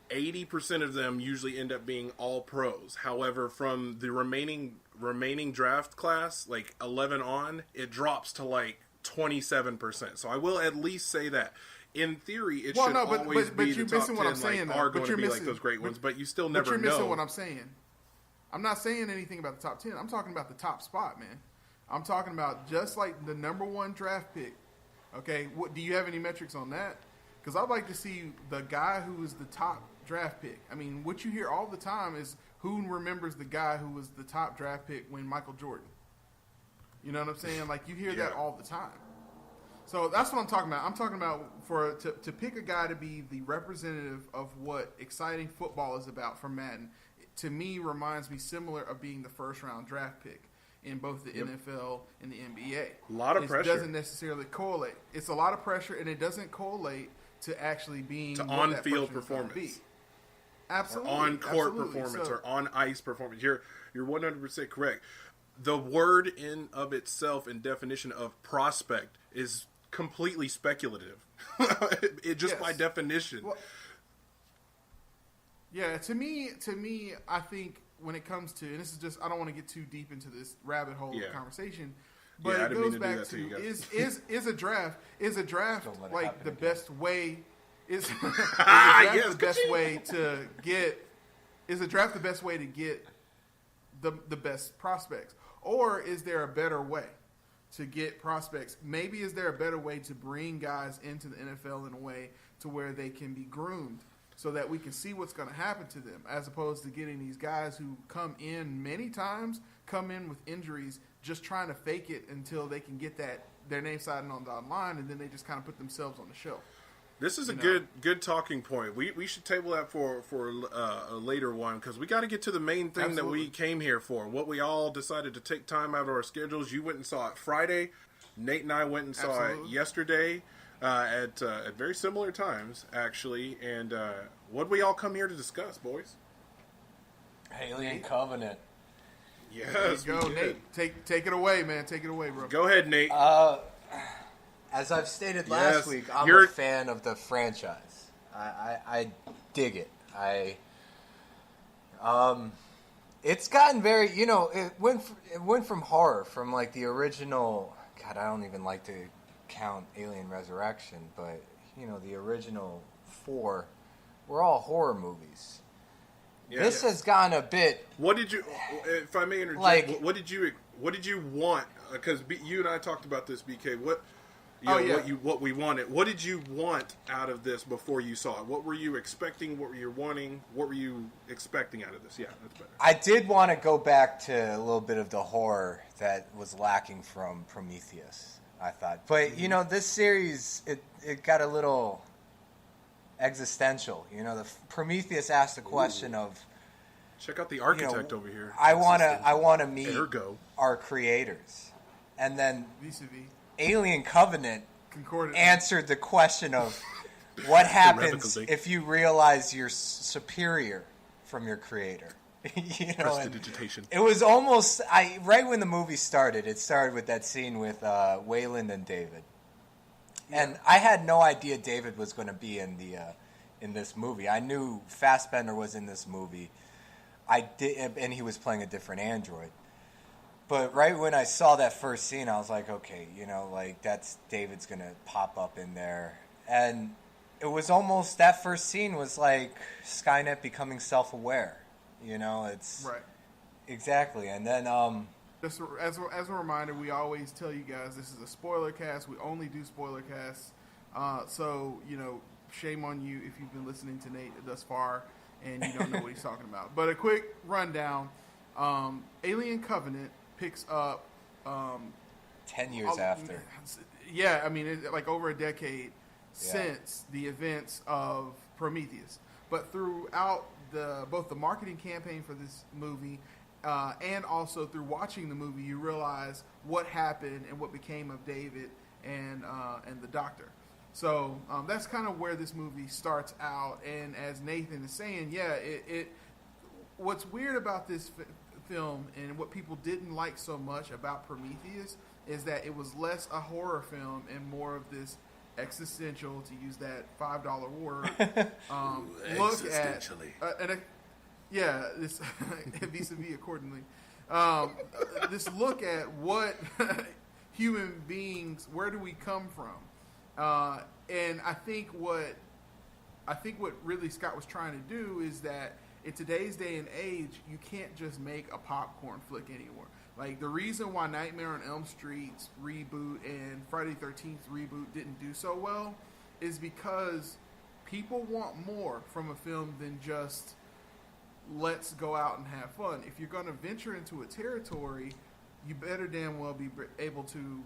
Speaker 3: 80% of them usually end up being all pros. However, from the remaining draft class, like 11 on, it drops to like 27%. So I will at least say that. In theory, it should always be the top 10 are going to be like those great ones, but you still never know.
Speaker 2: But you're missing what I'm saying. I'm not saying anything about the top 10. I'm talking about the top spot, man. I'm talking about just like the number 1 draft pick. Okay, do you have any metrics on that? Because I'd like to see the guy who was the top draft pick. I mean, what you hear all the time is who remembers the guy who was the top draft pick when Michael Jordan. You know what I'm saying? Like you hear that all the time. So that's what I'm talking about. I'm talking about to pick a guy to be the representative of what exciting football is about for Madden. To me, reminds me similar of being the first round draft pick in both the NFL and the NBA.
Speaker 3: A lot of pressure.
Speaker 2: It doesn't necessarily correlate. It's a lot of pressure, and it doesn't correlate to actually being
Speaker 3: to on-field performance.
Speaker 2: Absolutely.
Speaker 3: Or on-court performance or on ice performance. You're 100% correct. The word in of itself and definition of prospect is completely speculative. By definition.
Speaker 2: Well, yeah, to me, I think when it comes to, and this is just, I don't want to get too deep into this rabbit hole of conversation, but it goes back to is a draft like the best way? Is the best way to get? Is a draft the best way to get the best prospects, or is there a better way? to get prospects. Maybe is there a better way to bring guys into the NFL in a way to where they can be groomed so that we can see what's going to happen to them, as opposed to getting these guys who come in with injuries, just trying to fake it until they can get their name signed on the line, and then they just kind of put themselves on the shelf.
Speaker 3: This is a good talking point. We should table that for a later one, because we got to get to the main thing that we came here for. What we all decided to take time out of our schedules. You went and saw it Friday. Nate and I went and saw it yesterday at very similar times, actually. And what did we all come here to discuss, boys?
Speaker 4: Alien Covenant.
Speaker 3: Yes,
Speaker 2: go, Nate. Take it away, man. Take it away, bro.
Speaker 3: Go ahead, Nate.
Speaker 4: As I've stated last week, I'm a fan of the franchise. I dig it. It's gotten very, it went from horror, from like the original. God, I don't even like to count Alien Resurrection, but the original 4 were all horror movies. Yeah, this has gone a bit.
Speaker 3: What did you, if I may interject, what did you want? Because you and I talked about this, BK. What we wanted. What did you want out of this before you saw it? What were you expecting? What were you wanting? What were you expecting out of this? Yeah, that's better.
Speaker 4: I did want to go back to a little bit of the horror that was lacking from Prometheus, I thought. But, this series, it got a little existential. The Prometheus asked the question of,
Speaker 3: check out the architect over here.
Speaker 4: I want to meet our creators. And then
Speaker 2: vis-a-vis.
Speaker 4: Alien Covenant answered the question of what happens if you realize you're superior from your creator.
Speaker 3: Prestidigitation.
Speaker 4: It was almost right when the movie started. It started with that scene with Wayland and David, and I had no idea David was going to be in this movie. I knew Fassbender was in this movie. I did, and he was playing a different android. But right when I saw that first scene, I was like, okay, that's David's going to pop up in there. And it was almost, that first scene was like Skynet becoming self-aware. It's... Right. Exactly. And then...
Speaker 2: Just as a reminder, we always tell you guys this is a spoiler cast. We only do spoiler casts. So, shame on you if you've been listening to Nate thus far and you don't know what he's talking about. But a quick rundown. Alien Covenant picks up
Speaker 4: 10 years after.
Speaker 2: Yeah, I mean, like over a decade since the events of Prometheus. But throughout both the marketing campaign for this movie and also through watching the movie, you realize what happened and what became of David and the Doctor. So that's kind of where this movie starts out. And as Nathan is saying, what's weird about this film and what people didn't like so much about Prometheus is that it was less a horror film and more of this existential, to use that $5 word, look at this vis-a-vis accordingly. This look at what human beings, where do we come from? And I think what Ridley Scott was trying to do is that in today's day and age, you can't just make a popcorn flick anymore. Like, the reason why Nightmare on Elm Street's reboot and Friday the 13th reboot didn't do so well is because people want more from a film than just let's go out and have fun. If you're going to venture into a territory, you better damn well be able to,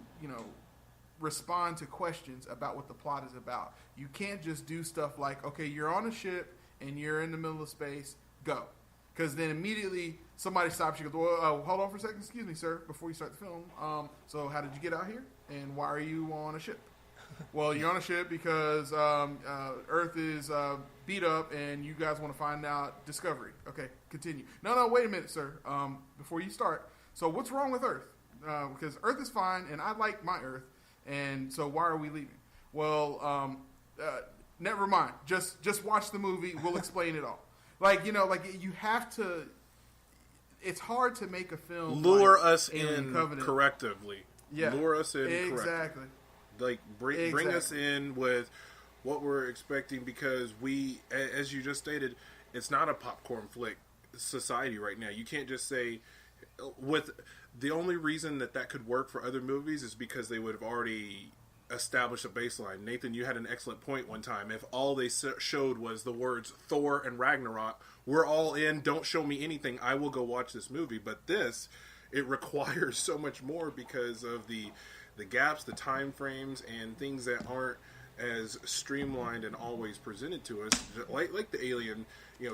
Speaker 2: respond to questions about what the plot is about. You can't just do stuff like, okay, you're on a ship and you're in the middle of space, go. Because then immediately somebody stops you and goes, well, hold on for a second, excuse me, sir, before you start the film. So how did you get out here? And why are you on a ship? Well, you're on a ship because Earth is beat up and you guys want to find out Discovery. Okay, continue. No, wait a minute, sir. Before you start, so what's wrong with Earth? Because Earth is fine and I like my Earth. And so why are we leaving? Well, never mind. Just watch the movie. We'll explain it all. You have to. It's hard to make a film
Speaker 3: lure us in correctively.
Speaker 2: Yeah,
Speaker 3: lure us in
Speaker 2: exactly.
Speaker 3: Like bring us in with what we're expecting, because we, as you just stated, it's not a popcorn flick society right now. You can't just say with the only reason that could work for other movies is because they would have already established a baseline. Nathan, you had an excellent point one time. If all they showed was the words Thor and Ragnarok, we're all in, don't show me anything, I will go watch this movie. But this, it requires so much more because of the gaps, the time frames, and things that aren't as streamlined and always presented to us, like the Alien,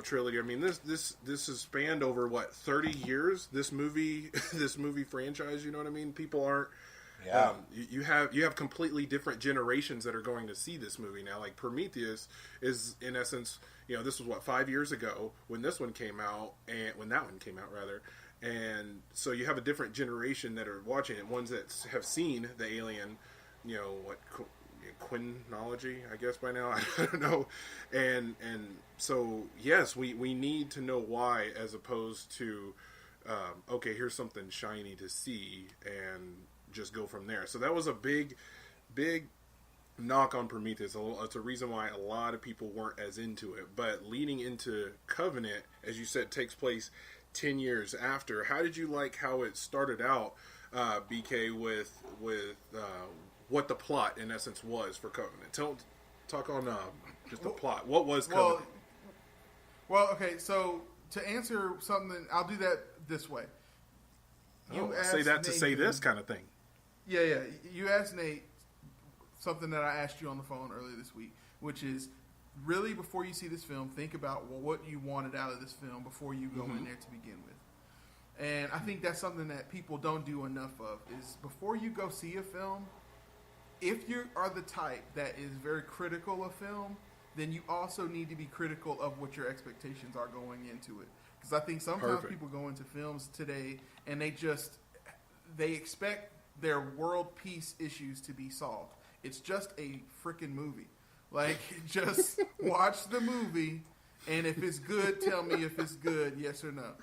Speaker 3: trilogy. I mean, this has spanned over what, 30 years. This movie franchise. You know what I mean? People aren't.
Speaker 4: Yeah.
Speaker 3: You have completely different generations that are going to see this movie now. Like Prometheus is, in essence, this was what, 5 years ago when this one came out, and when that one came out rather. And so you have a different generation that are watching it, ones that have seen the Alien, quinology, I guess by now, I don't know. And so, yes, we need to know why, as opposed to, okay, here's something shiny to see and just go from there. So that was a big knock on Prometheus. It's a reason why a lot of people weren't as into it. But leading into Covenant, as you said, takes place 10 years after. How did you like how it started out, BK, with what the plot in essence was for Covenant? Talk on just the plot. What was Covenant?
Speaker 2: Well, okay. So to answer something, I'll do that this way.
Speaker 3: Say that to say this kind of thing.
Speaker 2: Yeah. You asked Nate something that I asked you on the phone earlier this week, which is really, before you see this film, think about what you wanted out of this film before you go in there to begin with. And I think that's something that people don't do enough of, is before you go see a film, if you are the type that is very critical of film, then you also need to be critical of what your expectations are going into it. Because I think sometimes people go into films today and they expect their world peace issues to be solved. It's just a freaking movie. Like, just watch the movie, and if it's good, tell me if it's good, yes or no.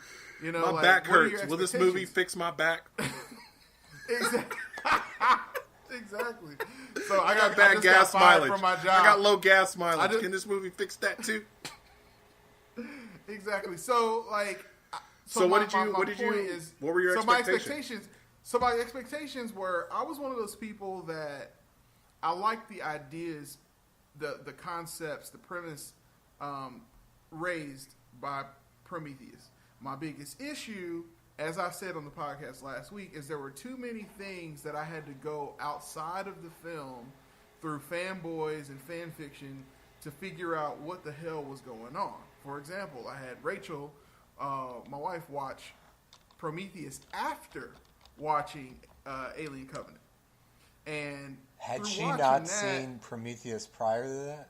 Speaker 3: My back hurts. Will this movie fix my back?
Speaker 2: Exactly. So I
Speaker 3: got bad gas mileage
Speaker 2: from my job.
Speaker 3: I got low gas mileage. Can this movie fix that too?
Speaker 2: Exactly. So like,
Speaker 3: what were your expectations?
Speaker 2: So my expectations were, I was one of those people that I liked the ideas, the concepts, the premise raised by Prometheus. My biggest issue, as I said on the podcast last week, is there were too many things that I had to go outside of the film through fanboys and fan fiction to figure out what the hell was going on. For example, I had Rachel, my wife, watch Prometheus after watching Alien Covenant. And
Speaker 4: had she not seen Prometheus prior to that?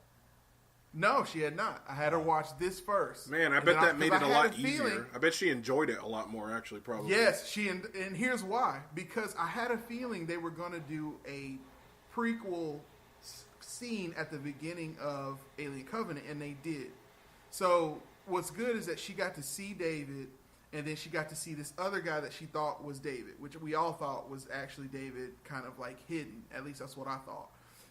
Speaker 2: No, she had not. I had her watch this first.
Speaker 3: Man, I bet that made it a lot easier. I bet she enjoyed it a lot more, actually, probably.
Speaker 2: Yes, and here's why. Because I had a feeling they were going to do a prequel scene at the beginning of Alien Covenant, and they did. So what's good is that she got to see David, and then she got to see this other guy that she thought was David, which we all thought was actually David, kind of like hidden. At least that's what I thought.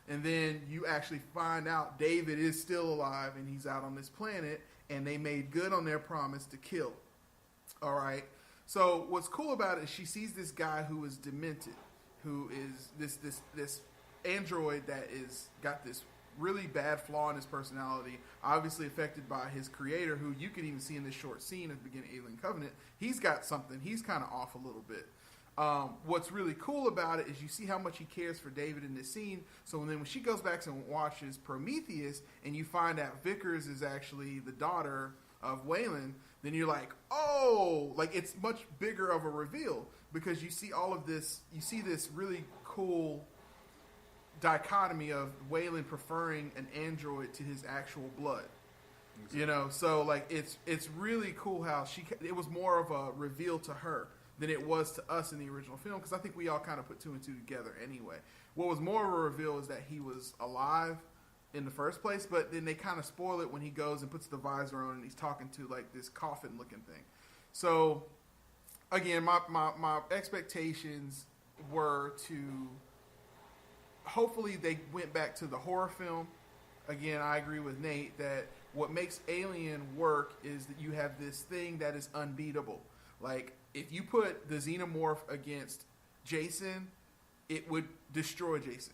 Speaker 2: And then you actually find out David is still alive and he's out on this planet, and they made good on their promise to kill him. All right. So what's cool about it is she sees this guy who is demented, who is this android that is got this really bad flaw in his personality, obviously affected by his creator, who you can even see in this short scene at the beginning of Alien Covenant. He's got something. He's kind of off a little bit. What's really cool about it is you see how much he cares for David in this scene. So then when she goes back and watches Prometheus, and you find out Vickers is actually the daughter of Wayland, then you're like, oh, like it's much bigger of a reveal, because you see all of this. You see this really cool dichotomy of Wayland preferring an android to his actual blood. Exactly. So like it's really cool how it was more of a reveal to her than it was to us in the original film, because I think we all kind of put two and two together anyway. What was more of a reveal is that he was alive in the first place, but then they kind of spoil it when he goes and puts the visor on and he's talking to like this coffin looking thing. So again, my expectations were to, hopefully they went back to the horror film. Again, I agree with Nate that what makes Alien work is that you have this thing that is unbeatable. Like, if you put the xenomorph against Jason, it would destroy Jason.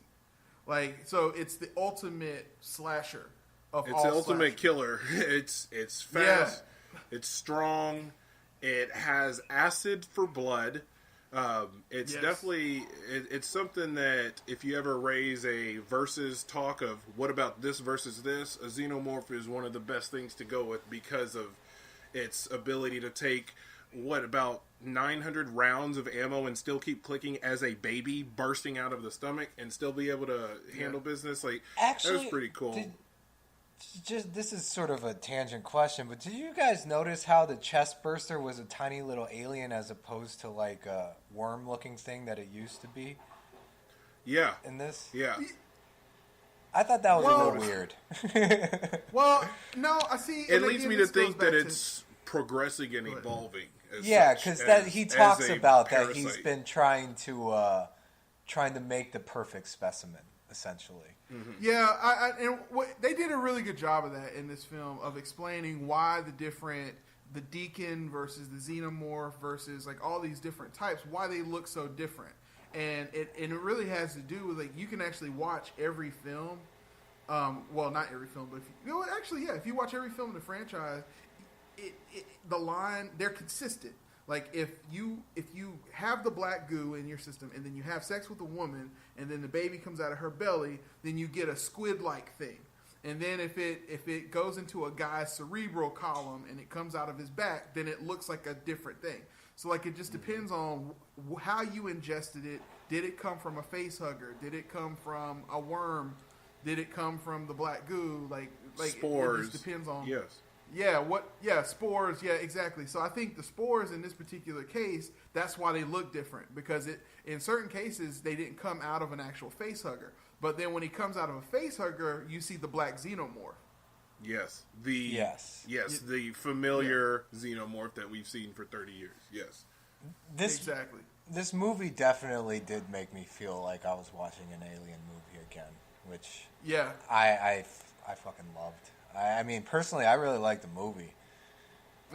Speaker 2: Like, so it's the ultimate slasher of all.
Speaker 3: It's the ultimate
Speaker 2: slashers.
Speaker 3: killer. It's fast. Yeah. It's strong. It has acid for blood. It's definitely it's something that if you ever raise a versus talk of what about this versus this, a xenomorph is one of the best things to go with because of its ability to take about 900 rounds of ammo and still keep clicking as a baby bursting out of the stomach and still be able to handle business. Like,
Speaker 4: actually,
Speaker 3: that was pretty cool.
Speaker 4: This is sort of a tangent question, but did you guys notice how the chest burster was a tiny little alien as opposed to like a worm-looking thing that it used to be?
Speaker 3: Yeah.
Speaker 4: In this?
Speaker 3: Yeah.
Speaker 4: I thought that was a little weird.
Speaker 2: Well, no, I see.
Speaker 3: It leads me to think that it's progressing and evolving.
Speaker 4: Yeah, because he talks about
Speaker 3: parasite.
Speaker 4: that he's been trying to make the perfect specimen, essentially.
Speaker 2: Mm-hmm. Yeah, and they did a really good job of that in this film of explaining why the deacon versus the xenomorph versus like all these different types, why they look so different, and it really has to do with like you can actually watch every film, well not every film, but if you watch every film in the franchise, the line they're consistent. Like if you have the black goo in your system and then you have sex with a woman and then the baby comes out of her belly, then you get a squid-like thing. And then if it goes into a guy's cerebral column and it comes out of his back, then it looks like a different thing. So like it just depends on how you ingested it. Did it come from a face hugger? Did it come from a worm? Did it come from the black goo? Like
Speaker 3: spores.
Speaker 2: It just depends on.
Speaker 3: Yes.
Speaker 2: Yeah, spores, yeah, exactly. So I think the spores in this particular case, that's why they look different. Because in certain cases, they didn't come out of an actual face hugger. But then when he comes out of a face hugger, you see the black xenomorph.
Speaker 3: Yes. The familiar xenomorph that we've seen for 30 years. Yes.
Speaker 2: Exactly.
Speaker 4: This movie definitely did make me feel like I was watching an alien movie again, which I fucking loved. I mean, personally, I really like the movie.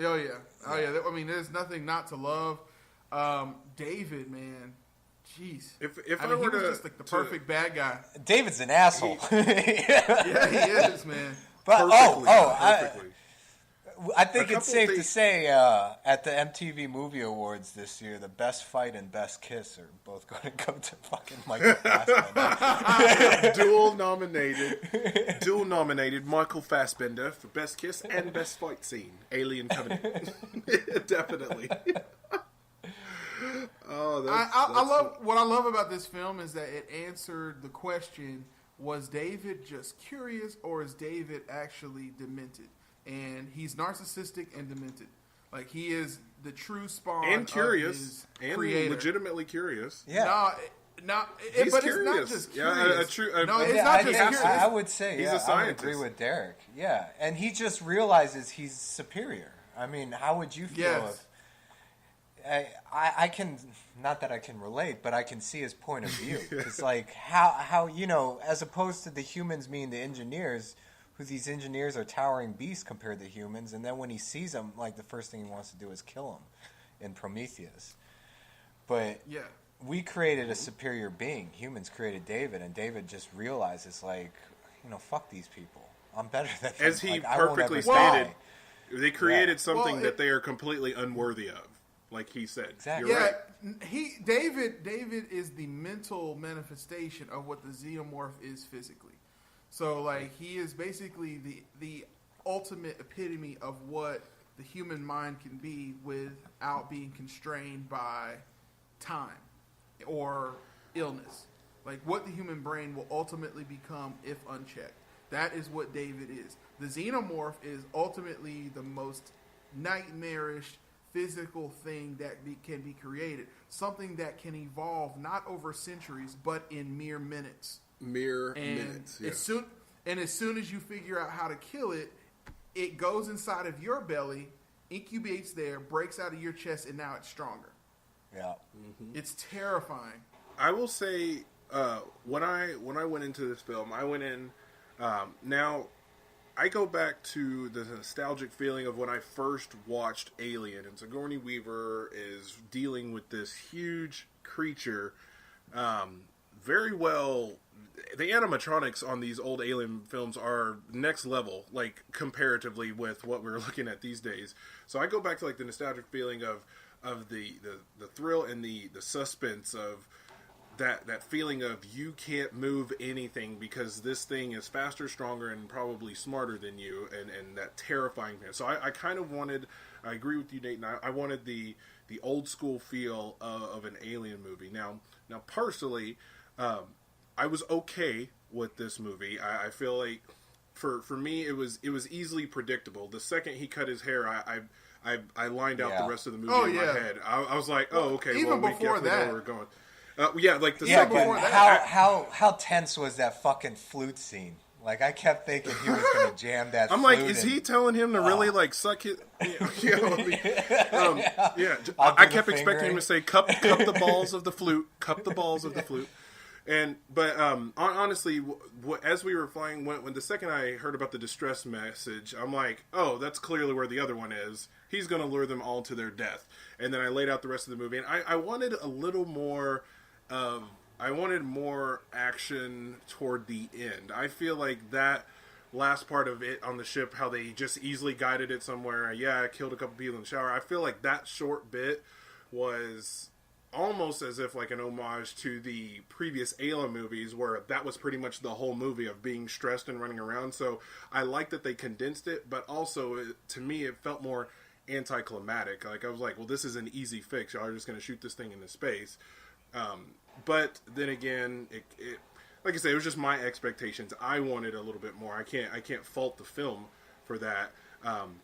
Speaker 2: Oh, yeah. I mean, there's nothing not to love. David, man. Jeez.
Speaker 3: If
Speaker 2: I mean, he was just like the perfect bad guy.
Speaker 4: David's an asshole.
Speaker 2: Yeah, he is, man.
Speaker 4: But,
Speaker 3: perfectly.
Speaker 4: I think it's safe to say at the MTV Movie Awards this year, the best fight and best kiss are both going to go to fucking Michael Fassbender.
Speaker 3: Dual nominated Michael Fassbender for best kiss and best fight scene. Alien Covenant. Definitely.
Speaker 2: What I love about this film is that it answered the question: was David just curious, or is David actually demented? And he's narcissistic and demented. Like, he is the true spawn
Speaker 3: and curious,
Speaker 2: of his
Speaker 3: and
Speaker 2: creator.
Speaker 3: legitimately curious.
Speaker 4: Yeah.
Speaker 2: But
Speaker 3: curious.
Speaker 2: it's not just curious.
Speaker 3: Yeah,
Speaker 2: it's not just curious.
Speaker 4: I would say,
Speaker 3: he's a scientist.
Speaker 4: I would agree with Derek. Yeah, and he just realizes he's superior. I mean, how would you feel if... I can, not that I can relate, but I can see his point of view. It's like, how as opposed to the humans being the engineers... who these engineers are towering beasts compared to humans, and then when he sees them, like, the first thing he wants to do is kill them in Prometheus. But we created a superior being. Humans created David, and David just realizes, like, fuck these people. I'm better than them.
Speaker 3: As he
Speaker 4: like,
Speaker 3: perfectly stated, they created something that they are completely unworthy of, like he said.
Speaker 4: Exactly.
Speaker 3: You're right.
Speaker 2: David is the mental manifestation of what the xenomorph is physically. So, like, he is basically the ultimate epitome of what the human mind can be without being constrained by time or illness. Like, what the human brain will ultimately become if unchecked. That is what David is. The xenomorph is ultimately the most nightmarish physical thing that can be created. Something that can evolve not over centuries, but in mere minutes.
Speaker 3: Minutes. Yeah.
Speaker 2: As soon as you figure out how to kill it, it goes inside of your belly, incubates there, breaks out of your chest, and now it's stronger.
Speaker 4: Yeah,
Speaker 2: It's terrifying.
Speaker 3: I will say, when I went into this film, I went in. Now, I go back to the nostalgic feeling of when I first watched Alien, and Sigourney Weaver is dealing with this huge creature. Very well, the animatronics on these old Alien films are next level, like comparatively with what we're looking at these days. So I go back to like the nostalgic feeling of the thrill and the suspense of that feeling of you can't move anything because this thing is faster, stronger, and probably smarter than you, and that terrifying thing. So I kind of wanted, I agree with you, Nate, and I wanted the old school feel of an Alien movie. Now personally, I was okay with this movie. I feel like for me it was easily predictable. The second he cut his hair, I lined out the rest of the movie in my head. I was like, oh, okay,
Speaker 2: even
Speaker 3: well,
Speaker 2: before
Speaker 3: we know
Speaker 2: that,
Speaker 3: where we're going. Like the
Speaker 4: Yeah,
Speaker 3: second
Speaker 4: but
Speaker 3: one.
Speaker 4: how tense was that fucking flute scene? Like, I kept thinking he was going to jam that
Speaker 3: I'm
Speaker 4: flute.
Speaker 3: like, is he telling him to really, like, suck it? I kept expecting him to say, cup the balls of the flute, cup the balls of the flute. But honestly, as we were flying, when the second I heard about the distress message, I'm like, oh, that's clearly where the other one is. He's going to lure them all to their death. And then I laid out the rest of the movie, and I wanted a little more... I wanted more action toward the end. I feel like that last part of it on the ship, how they just easily guided it somewhere. Yeah, I killed a couple people in the shower. I feel like that short bit was almost as if like an homage to the previous Alien movies, where that was pretty much the whole movie of being stressed and running around. So I like that they condensed it, but also to me it felt more anticlimactic. Like I was like, well, this is an easy fix. Y'all are just going to shoot this thing into space. But then again, it like I say, it was just my expectations. I wanted a little bit more. I can't fault the film for that.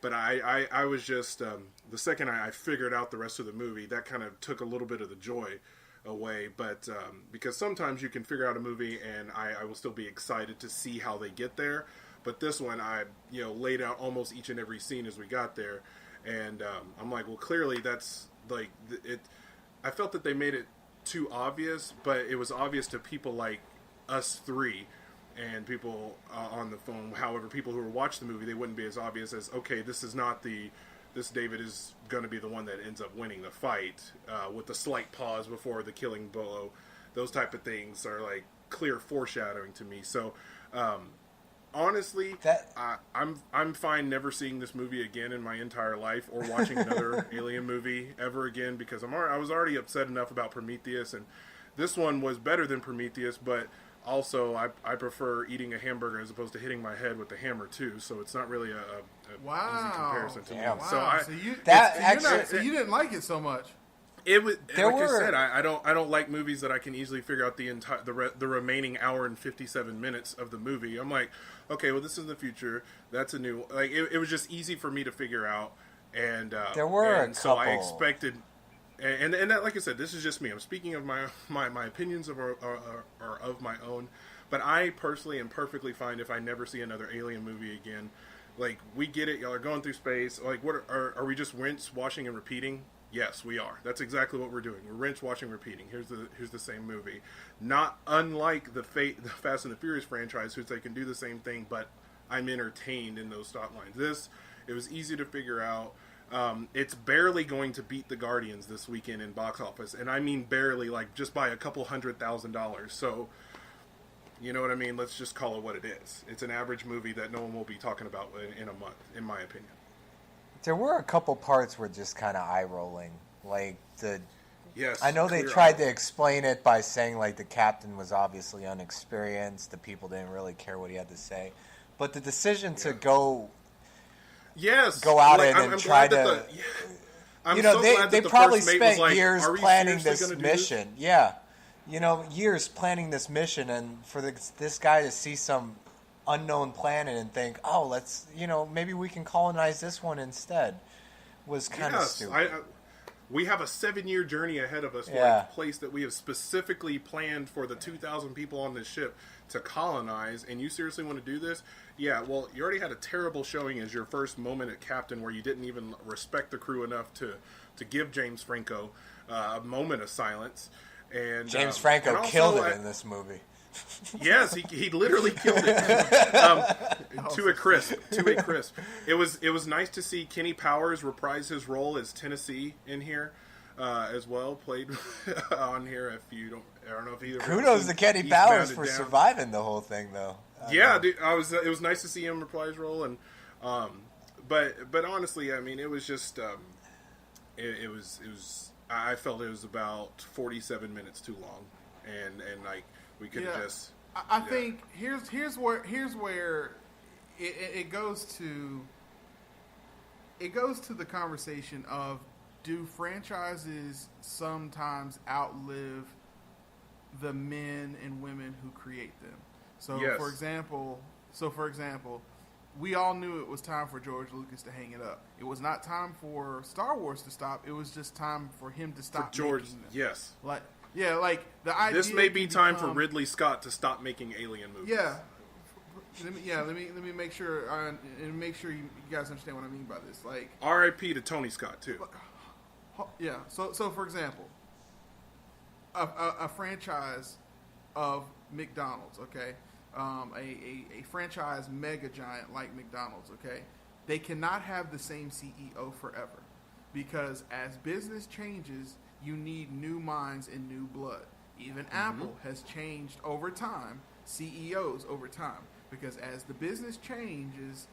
Speaker 3: But I was just the second I figured out the rest of the movie, that kind of took a little bit of the joy away. But because sometimes you can figure out a movie and I will still be excited to see how they get there. But this one, I laid out almost each and every scene as we got there, and I'm like, well, clearly that's like it. I felt that they made it too obvious, but it was obvious to people like us three and people on the phone. However, people who were watching the movie, they wouldn't be as obvious as, okay, this David is going to be the one that ends up winning the fight, with the slight pause before the killing blow. Those type of things are like clear foreshadowing to me. So honestly, I'm fine never seeing this movie again in my entire life, or watching another Alien movie ever again, because I was already upset enough about Prometheus, and this one was better than Prometheus, but also I prefer eating a hamburger as opposed to hitting my head with the hammer too, so it's not really a easy comparison to me.
Speaker 2: Wow. So you didn't like it so much.
Speaker 3: It was I said, I don't like movies that I can easily figure out the remaining hour and 57 minutes of the movie. I'm like, okay, well, this is the future. That's a new, like, it was just easy for me to figure out, and
Speaker 4: there were a couple.
Speaker 3: So I expected, and that, like I said, this is just me. I'm speaking of my opinions are of my own, but I personally am perfectly fine if I never see another Alien movie again. Like, we get it, y'all are going through space. Like, what are we just rinse, washing, and repeating? Yes, we are. That's exactly what we're doing. We're rinse, washing, repeating. Here's the same movie. Not unlike the Fast and the Furious franchise, which they can do the same thing, but I'm entertained in those stop lines. It was easy to figure out. It's barely going to beat the Guardians this weekend in box office, and I mean barely, like just by a couple $100,000. So, you know what I mean? Let's just call it what it is. It's an average movie that no one will be talking about in a month, in my opinion.
Speaker 4: There were a couple parts were just kind of eye-rolling. Like,
Speaker 3: Yes,
Speaker 4: I know they tried to explain it by saying, like, the captain was obviously unexperienced. The people didn't really care what he had to say. But the decision to go out and try to... They probably spent years planning this mission. Yeah. Years planning this mission, and for this guy to see some unknown planet and think, oh, let's, maybe we can colonize this one instead, was kind of stupid.
Speaker 3: We have a 7-year journey ahead of us for a place that we have specifically planned for the 2,000 people on this ship to colonize, and you seriously want to do this? Yeah, well, you already had a terrible showing as your first moment at Captain, where you didn't even respect the crew enough to give James Franco a moment of silence. And
Speaker 4: James Franco killed it in this movie.
Speaker 3: Yes, he literally killed it to a crisp. It was nice to see Kenny Powers reprise his role as Tennessee in here as well. Played on here. I don't know if either.
Speaker 4: Kudos to Kenny Powers for surviving the whole thing, though.
Speaker 3: Yeah, dude, it was nice to see him reprise his role, and but honestly, I mean, it was just it was. I felt it was about 47 minutes too long, and like we could have just.
Speaker 2: I think here's where it goes to. It goes to the conversation of, do franchises sometimes outlive the men and women who create them? So,
Speaker 3: yes.
Speaker 2: for example, we all knew it was time for George Lucas to hang it up. It was not time for Star Wars to stop. It was just time for him to stop.
Speaker 3: For George,
Speaker 2: making them.
Speaker 3: Yes.
Speaker 2: Like the idea.
Speaker 3: This may be time for Ridley Scott to stop making alien movies.
Speaker 2: Yeah. Let me make sure and make sure you guys understand what I mean by this. Like,
Speaker 3: R.I.P. to Tony Scott too.
Speaker 2: Yeah. So for example, a franchise of McDonald's, okay, a franchise mega giant like McDonald's, okay, they cannot have the same CEO forever, because as business changes, you need new minds and new blood. Even Apple has changed over time, CEOs over time, because as the business changes,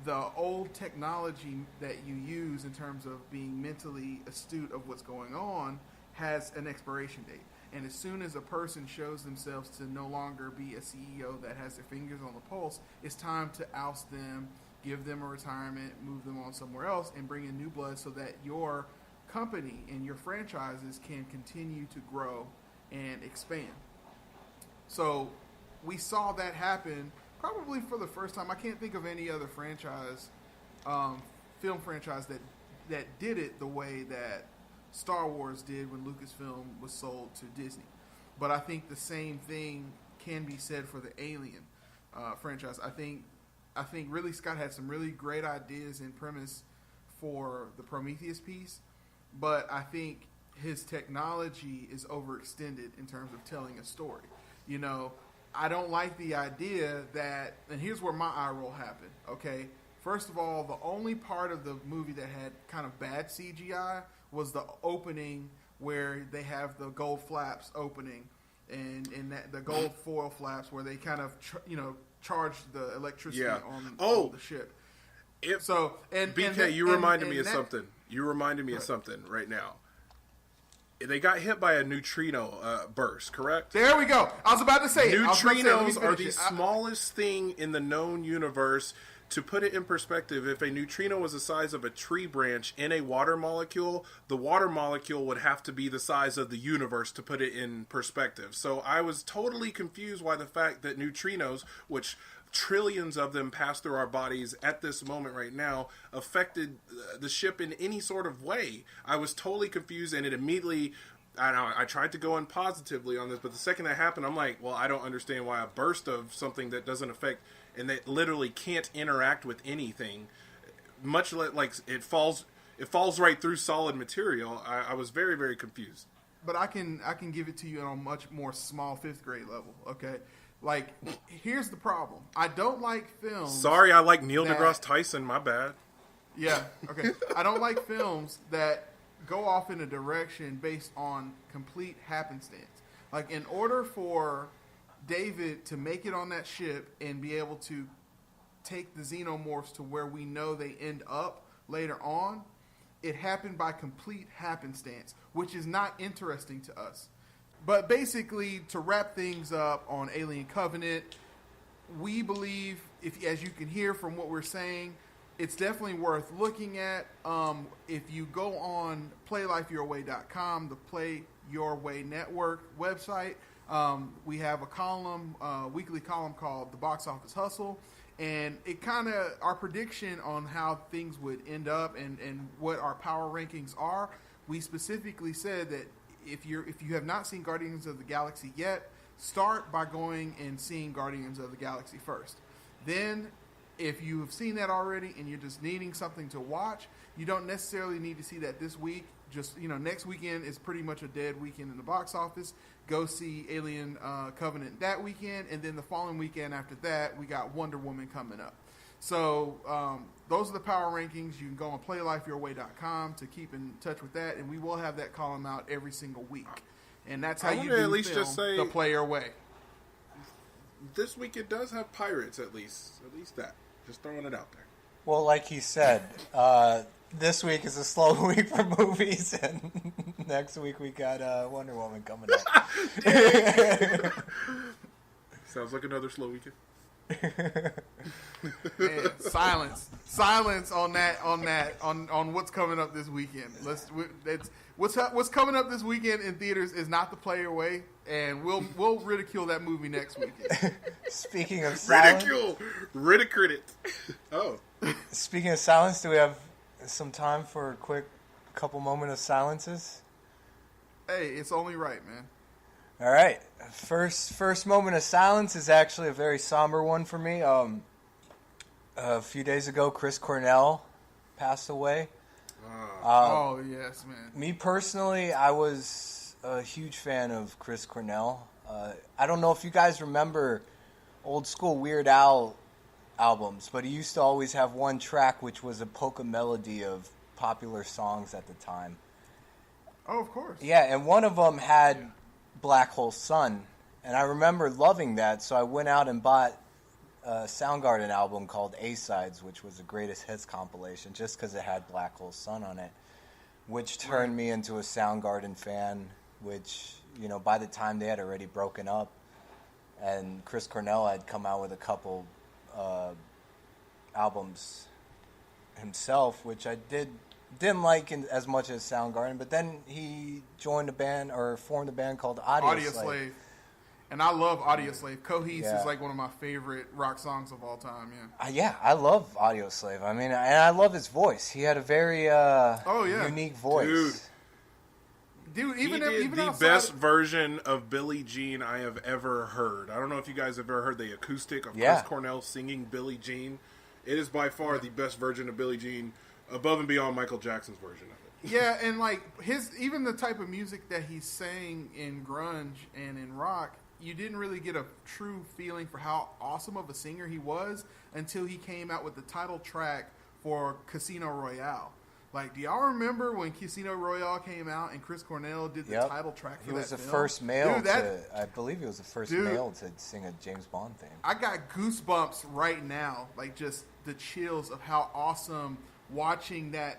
Speaker 2: the old technology that you use in terms of being mentally astute of what's going on has an expiration date. And as soon as a person shows themselves to no longer be a CEO that has their fingers on the pulse, it's time to oust them, give them a retirement, move them on somewhere else, and bring in new blood so that your company and your franchises can continue to grow and expand. So we saw that happen probably for the first time. I can't think of any other franchise, film franchise that did it the way that Star Wars did when Lucasfilm was sold to Disney. But I think the same thing can be said for the Alien franchise. I think Ridley Scott had some really great ideas and premise for the Prometheus piece, but I think his technology is overextended in terms of telling a story. You know, I don't like the idea that, and here's where my eye roll happened, okay? First of all, the only part of the movie that had kind of bad CGI was the opening where they have the gold flaps opening and that the gold foil flaps where they kind of charge the electricity on the ship.
Speaker 3: BK, you reminded me of something. You reminded me of something right now. They got hit by a neutrino burst, correct?
Speaker 2: There we go. I was about to say
Speaker 3: neutrinos are the smallest thing in the known universe. To put it in perspective, if a neutrino was the size of a tree branch in a water molecule, the water molecule would have to be the size of the universe to put it in perspective. So I was totally confused why the fact that neutrinos, which trillions of them pass through our bodies at this moment right now, affected the ship in any sort of way. I was totally confused, and it immediately... I tried to go in positively on this, but the second that happened, I'm like, well, I don't understand why a burst of something that doesn't affect and that literally can't interact with anything, much like it falls right through solid material. I was very, very confused.
Speaker 2: But I can give it to you on a much more small 5th grade level, okay? Like, here's the problem. I don't like films...
Speaker 3: Sorry, I like Neil deGrasse Tyson, my bad.
Speaker 2: Yeah, okay. I don't like films that go off in a direction based on complete happenstance. Like, in order for David to make it on that ship and be able to take the xenomorphs to where we know they end up later on, it happened by complete happenstance, which is not interesting to us. But basically, to wrap things up on Alien Covenant, we believe, as you can hear from what we're saying, it's definitely worth looking at. If you go on PlayLifeYourWay.com, the Play Your Way Network website, we have a weekly column called The Box Office Hustle, and it kind of, our prediction on how things would end up and what our power rankings are. We specifically said that if you have not seen Guardians of the Galaxy yet, start by going and seeing Guardians of the Galaxy first. Then, if you've seen that already and you're just needing something to watch, you don't necessarily need to see that this week. just, next weekend is pretty much a dead weekend in the box office. Go see Alien Covenant that weekend, and then the following weekend after that, we got Wonder Woman coming up. So those are the power rankings. You can go on playlifeyourway.com to keep in touch with that, and we will have that column out every single week. And that's how you do
Speaker 3: at least
Speaker 2: film
Speaker 3: just say
Speaker 2: the Play Your Way.
Speaker 3: This week it does have pirates, at least that. Just throwing it out there.
Speaker 4: Well, like he said, this week is a slow week for movies, and next week we got Wonder Woman coming up.
Speaker 3: Sounds like another slow weekend.
Speaker 2: Man, silence on what's coming up this weekend. What's coming up this weekend in theaters is not the Play Your Way, and we'll ridicule that movie next weekend.
Speaker 4: Speaking of silence,
Speaker 3: ridicule it. Oh,
Speaker 4: speaking of silence, do we have some time for a quick couple moment of silences?
Speaker 2: Hey, it's only right, man.
Speaker 4: All right. First moment of silence is actually a very somber one for me. A few days ago, Chris Cornell passed away.
Speaker 2: Oh, yes, man.
Speaker 4: Me personally, I was a huge fan of Chris Cornell. I don't know if you guys remember old school Weird Al albums, but he used to always have one track which was a polka melody of popular songs at the time.
Speaker 2: Oh, of course.
Speaker 4: Yeah, and one of them had Black Hole Sun, and I remember loving that, so I went out and bought a Soundgarden album called A-Sides, which was the greatest hits compilation, just because it had Black Hole Sun on it, which turned me into a Soundgarden fan, which, by the time they had already broken up, and Chris Cornell had come out with a couple albums himself, which I didn't like as much as Soundgarden, but then he joined a band or formed a band called Audio Slave.
Speaker 2: And I love Audio Slave. Cohese is like one of my favorite rock songs of all time.
Speaker 4: Yeah, I love Audio Slave. I mean, and I love his voice. He had a very unique voice.
Speaker 2: Dude,
Speaker 3: even the best version of Billie Jean I have ever heard. I don't know if you guys have ever heard the acoustic of Chris Cornell singing Billie Jean. It is by far the best version of Billie Jean, above and beyond Michael Jackson's version of it.
Speaker 2: Yeah, and like even the type of music that he sang in grunge and in rock, you didn't really get a true feeling for how awesome of a singer he was until he came out with the title track for Casino Royale. Like, do y'all remember when Casino Royale came out and Chris Cornell did the title track for that film?
Speaker 4: He was the first male I believe he was the first male to sing a James Bond theme.
Speaker 2: I got goosebumps right now, like just the chills of how awesome watching that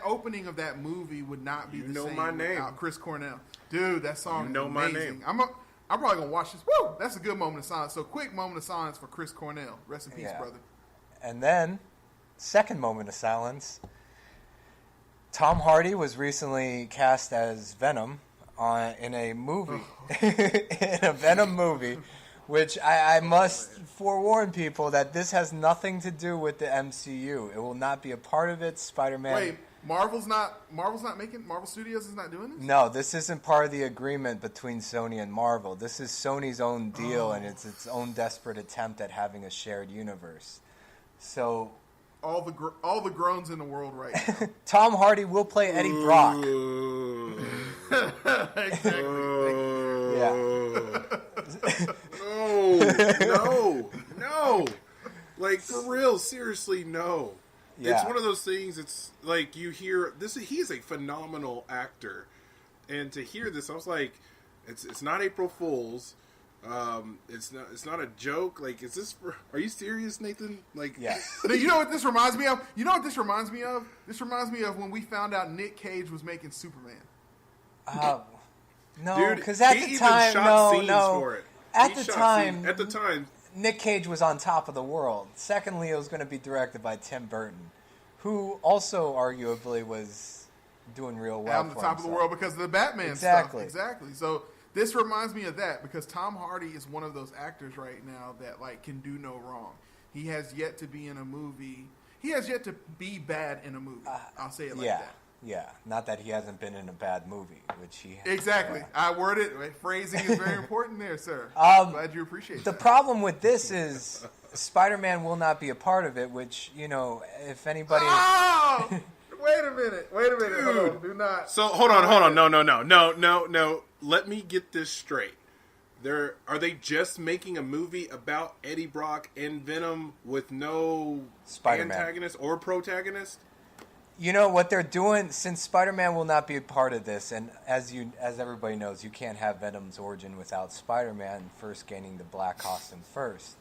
Speaker 2: opening of that movie would not be the same without Chris Cornell. Dude, that song is amazing.
Speaker 3: My name.
Speaker 2: I'm probably going to watch this. Woo! That's a good moment of silence. So quick moment of silence for Chris Cornell. Rest in peace, brother.
Speaker 4: And then, second moment of silence. Tom Hardy was recently cast as Venom in a movie, in a Venom movie, which I must forewarn people that this has nothing to do with the MCU. It will not be a part of it. Spider-Man.
Speaker 2: Wait, Marvel Studios is not doing this?
Speaker 4: No, this isn't part of the agreement between Sony and Marvel. This is Sony's own deal, and it's its own desperate attempt at having a shared universe. So
Speaker 2: all the groans in the world right now.
Speaker 4: Tom Hardy will play Eddie Brock.
Speaker 2: Exactly.
Speaker 3: No. Like, for real, seriously, no.
Speaker 4: Yeah.
Speaker 3: It's one of those things, it's like you hear, he's a phenomenal actor. And to hear this, I was like, it's not April Fool's. It's not a joke. Like, are you serious, Nathan? Like,
Speaker 4: yes.
Speaker 2: You know what this reminds me of? This reminds me of when we found out Nick Cage was making Superman.
Speaker 4: No, because at the time, no. At the time, Nick Cage was on top of the world. Secondly, it was going to be directed by Tim Burton, who also arguably was doing real well.
Speaker 2: On the top of the world because of the Batman stuff. Exactly. So this reminds me of that because Tom Hardy is one of those actors right now that like can do no wrong. He has yet to be in a movie. He has yet to be bad in a movie. I'll say it like that.
Speaker 4: Yeah, not that he hasn't been in a bad movie, which he has.
Speaker 2: Exactly. I worded phrasing is very important there, sir. Glad you appreciate
Speaker 4: the
Speaker 2: that.
Speaker 4: problem with this is Spider-Man will not be a part of it, which, if anybody...
Speaker 3: Oh!
Speaker 2: Wait a minute.
Speaker 3: Dude.
Speaker 2: Hold on. Do not.
Speaker 3: So hold on. No. Let me get this straight. Are they just making a movie about Eddie Brock and Venom with no
Speaker 4: Spider-Man
Speaker 3: antagonist or protagonist?
Speaker 4: You know what they're doing, since Spider-Man will not be a part of this, and as everybody knows, you can't have Venom's origin without Spider-Man first gaining the black costume first.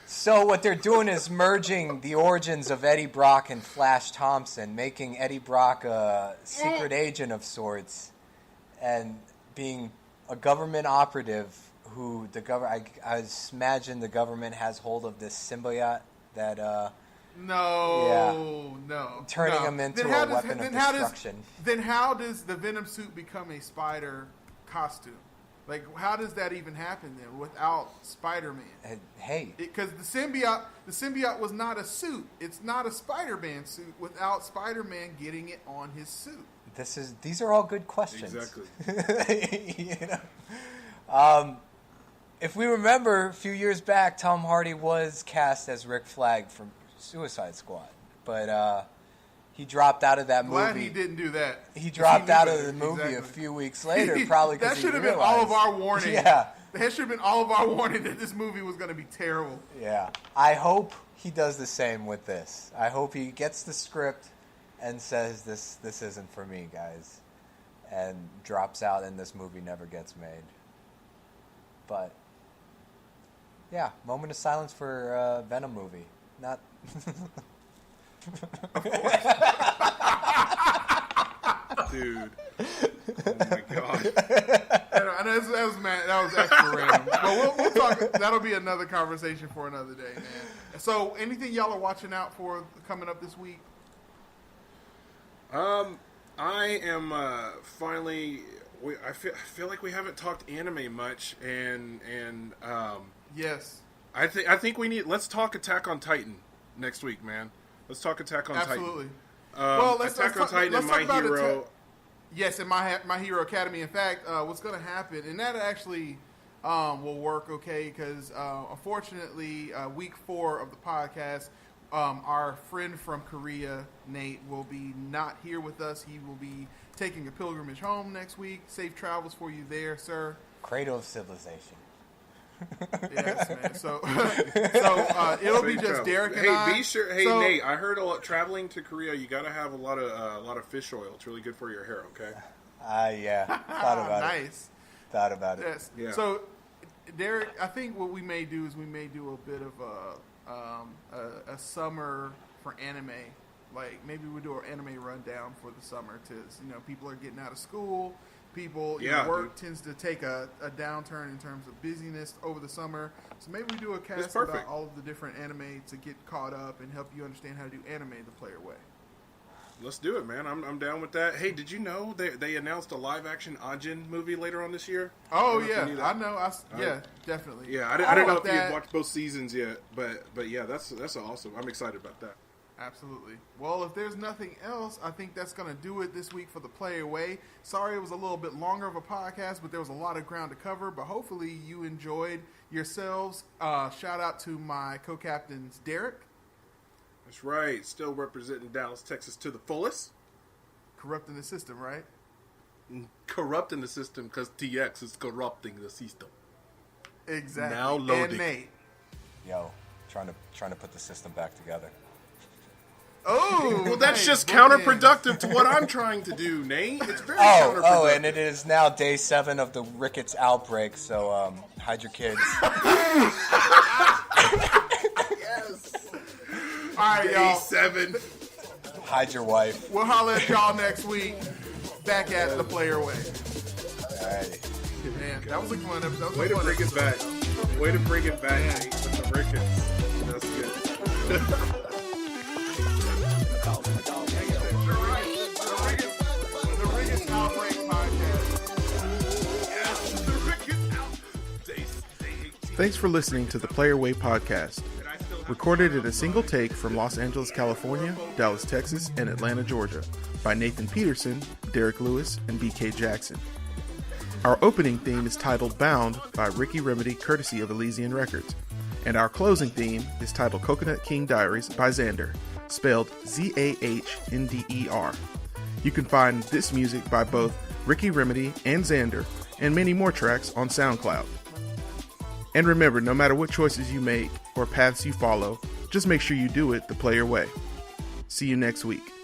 Speaker 4: So what they're doing is merging the origins of Eddie Brock and Flash Thompson, making Eddie Brock a secret agent of sorts, and being a government operative who I imagine the government has hold of this symbiote that turning him into a weapon of destruction.
Speaker 2: Then how does the Venom suit become a spider costume? Like, how does that even happen then without Spider-Man?
Speaker 4: Hey,
Speaker 2: because the symbiote was not a suit. It's not a Spider-Man suit without Spider-Man getting it on his suit.
Speaker 4: These are all good questions.
Speaker 3: Exactly.
Speaker 4: If we remember, a few years back, Tom Hardy was cast as Rick Flag from Suicide Squad, but he dropped out of that movie.
Speaker 2: Glad he didn't do that.
Speaker 4: He dropped out of the movie a few weeks later, probably because
Speaker 2: that should have been all of our warning.
Speaker 4: Yeah,
Speaker 2: that should have been all of our warning that this movie was going to be terrible.
Speaker 4: Yeah, I hope he does the same with this. I hope he gets the script and says this isn't for me, guys, and drops out and this movie never gets made. But yeah, moment of silence for Venom movie. Not.
Speaker 3: Dude. Oh my god.
Speaker 2: That was extra random. But we'll talk. That'll be another conversation for another day, man. So, anything y'all are watching out for coming up this week?
Speaker 3: I am finally. I feel like we haven't talked anime much, and
Speaker 2: yes.
Speaker 3: I think we need. Let's talk Attack on Titan next week, man. Let's talk Attack on Titan.
Speaker 2: Absolutely.
Speaker 3: Attack on Titan and My Hero.
Speaker 2: Yes, and My Hero Academy. In fact, what's going to happen, and that actually will work okay, because unfortunately, week 4 of the podcast, our friend from Korea, Nate, will be not here with us. He will be taking a pilgrimage home next week. Safe travels for you there, sir.
Speaker 4: Cradle of civilization.
Speaker 2: Yes, man. So it'll be just Derek and I.
Speaker 3: Be sure. Hey, Nate, I heard traveling to Korea, you got to have a lot of fish oil. It's really good for your hair. Okay.
Speaker 4: Yeah. Thought about it.
Speaker 2: Nice.
Speaker 4: Thought about it.
Speaker 2: Yes.
Speaker 3: Yeah.
Speaker 2: So, Derek, I think what we may do is we may do a bit of a summer for anime. Like, maybe we'll do an anime rundown for the summer, because people are getting out of school. People, work tends to take a downturn in terms of busyness over the summer. So maybe we do a cast about all of the different anime to get caught up and help you understand how to do anime the player way.
Speaker 3: Let's do it, man. I'm down with that. Hey, did you know they announced a live-action Ajin movie later on this year?
Speaker 2: Oh, yeah. I know. Yeah, definitely.
Speaker 3: Yeah, I don't know if you had watched both seasons yet, but yeah, that's awesome. I'm excited about that.
Speaker 2: Absolutely. Well, if there's nothing else, I think that's going to do it this week for the Player Way. Sorry it was a little bit longer of a podcast, but there was a lot of ground to cover. But hopefully you enjoyed yourselves. Shout out to my co-captains, Derek.
Speaker 3: That's right. Still representing Dallas, Texas to the fullest.
Speaker 2: Corrupting the system, right?
Speaker 3: Corrupting the system, because TX is corrupting the system.
Speaker 2: Exactly.
Speaker 3: Now loading.
Speaker 2: And Nate.
Speaker 4: Yo, trying to put the system back together.
Speaker 2: Oh,
Speaker 3: well, that's just counterproductive to what I'm trying to do, Nate. It's very counterproductive.
Speaker 4: Oh, and it is now day 7 of the rickets outbreak, so hide your kids.
Speaker 2: Yes. All right,
Speaker 3: day
Speaker 2: y'all.
Speaker 3: 7.
Speaker 4: Hide your wife.
Speaker 2: We'll holler at y'all next week. Back at the Player Way.
Speaker 4: All right.
Speaker 2: Man, that was a fun episode.
Speaker 3: Way to bring it back. Way to bring it back, Nate, with the rickets. That's good.
Speaker 2: Thanks for listening to the Player Way podcast. Recorded in a single take from Los Angeles, California, Dallas, Texas, and Atlanta, Georgia, by Nathan Petersen, Derek Lewis, and BK Jackson. Our opening theme is titled Bound by Ricky Remedy, courtesy of Elysian Records. And our closing theme is titled Coconut King Diaries by Xander. spelled Zahnder. You can find this music by both Ricky Remedy and Xander, and many more tracks on SoundCloud. And remember, no matter what choices you make or paths you follow, just make sure you do it the player way. See you next week.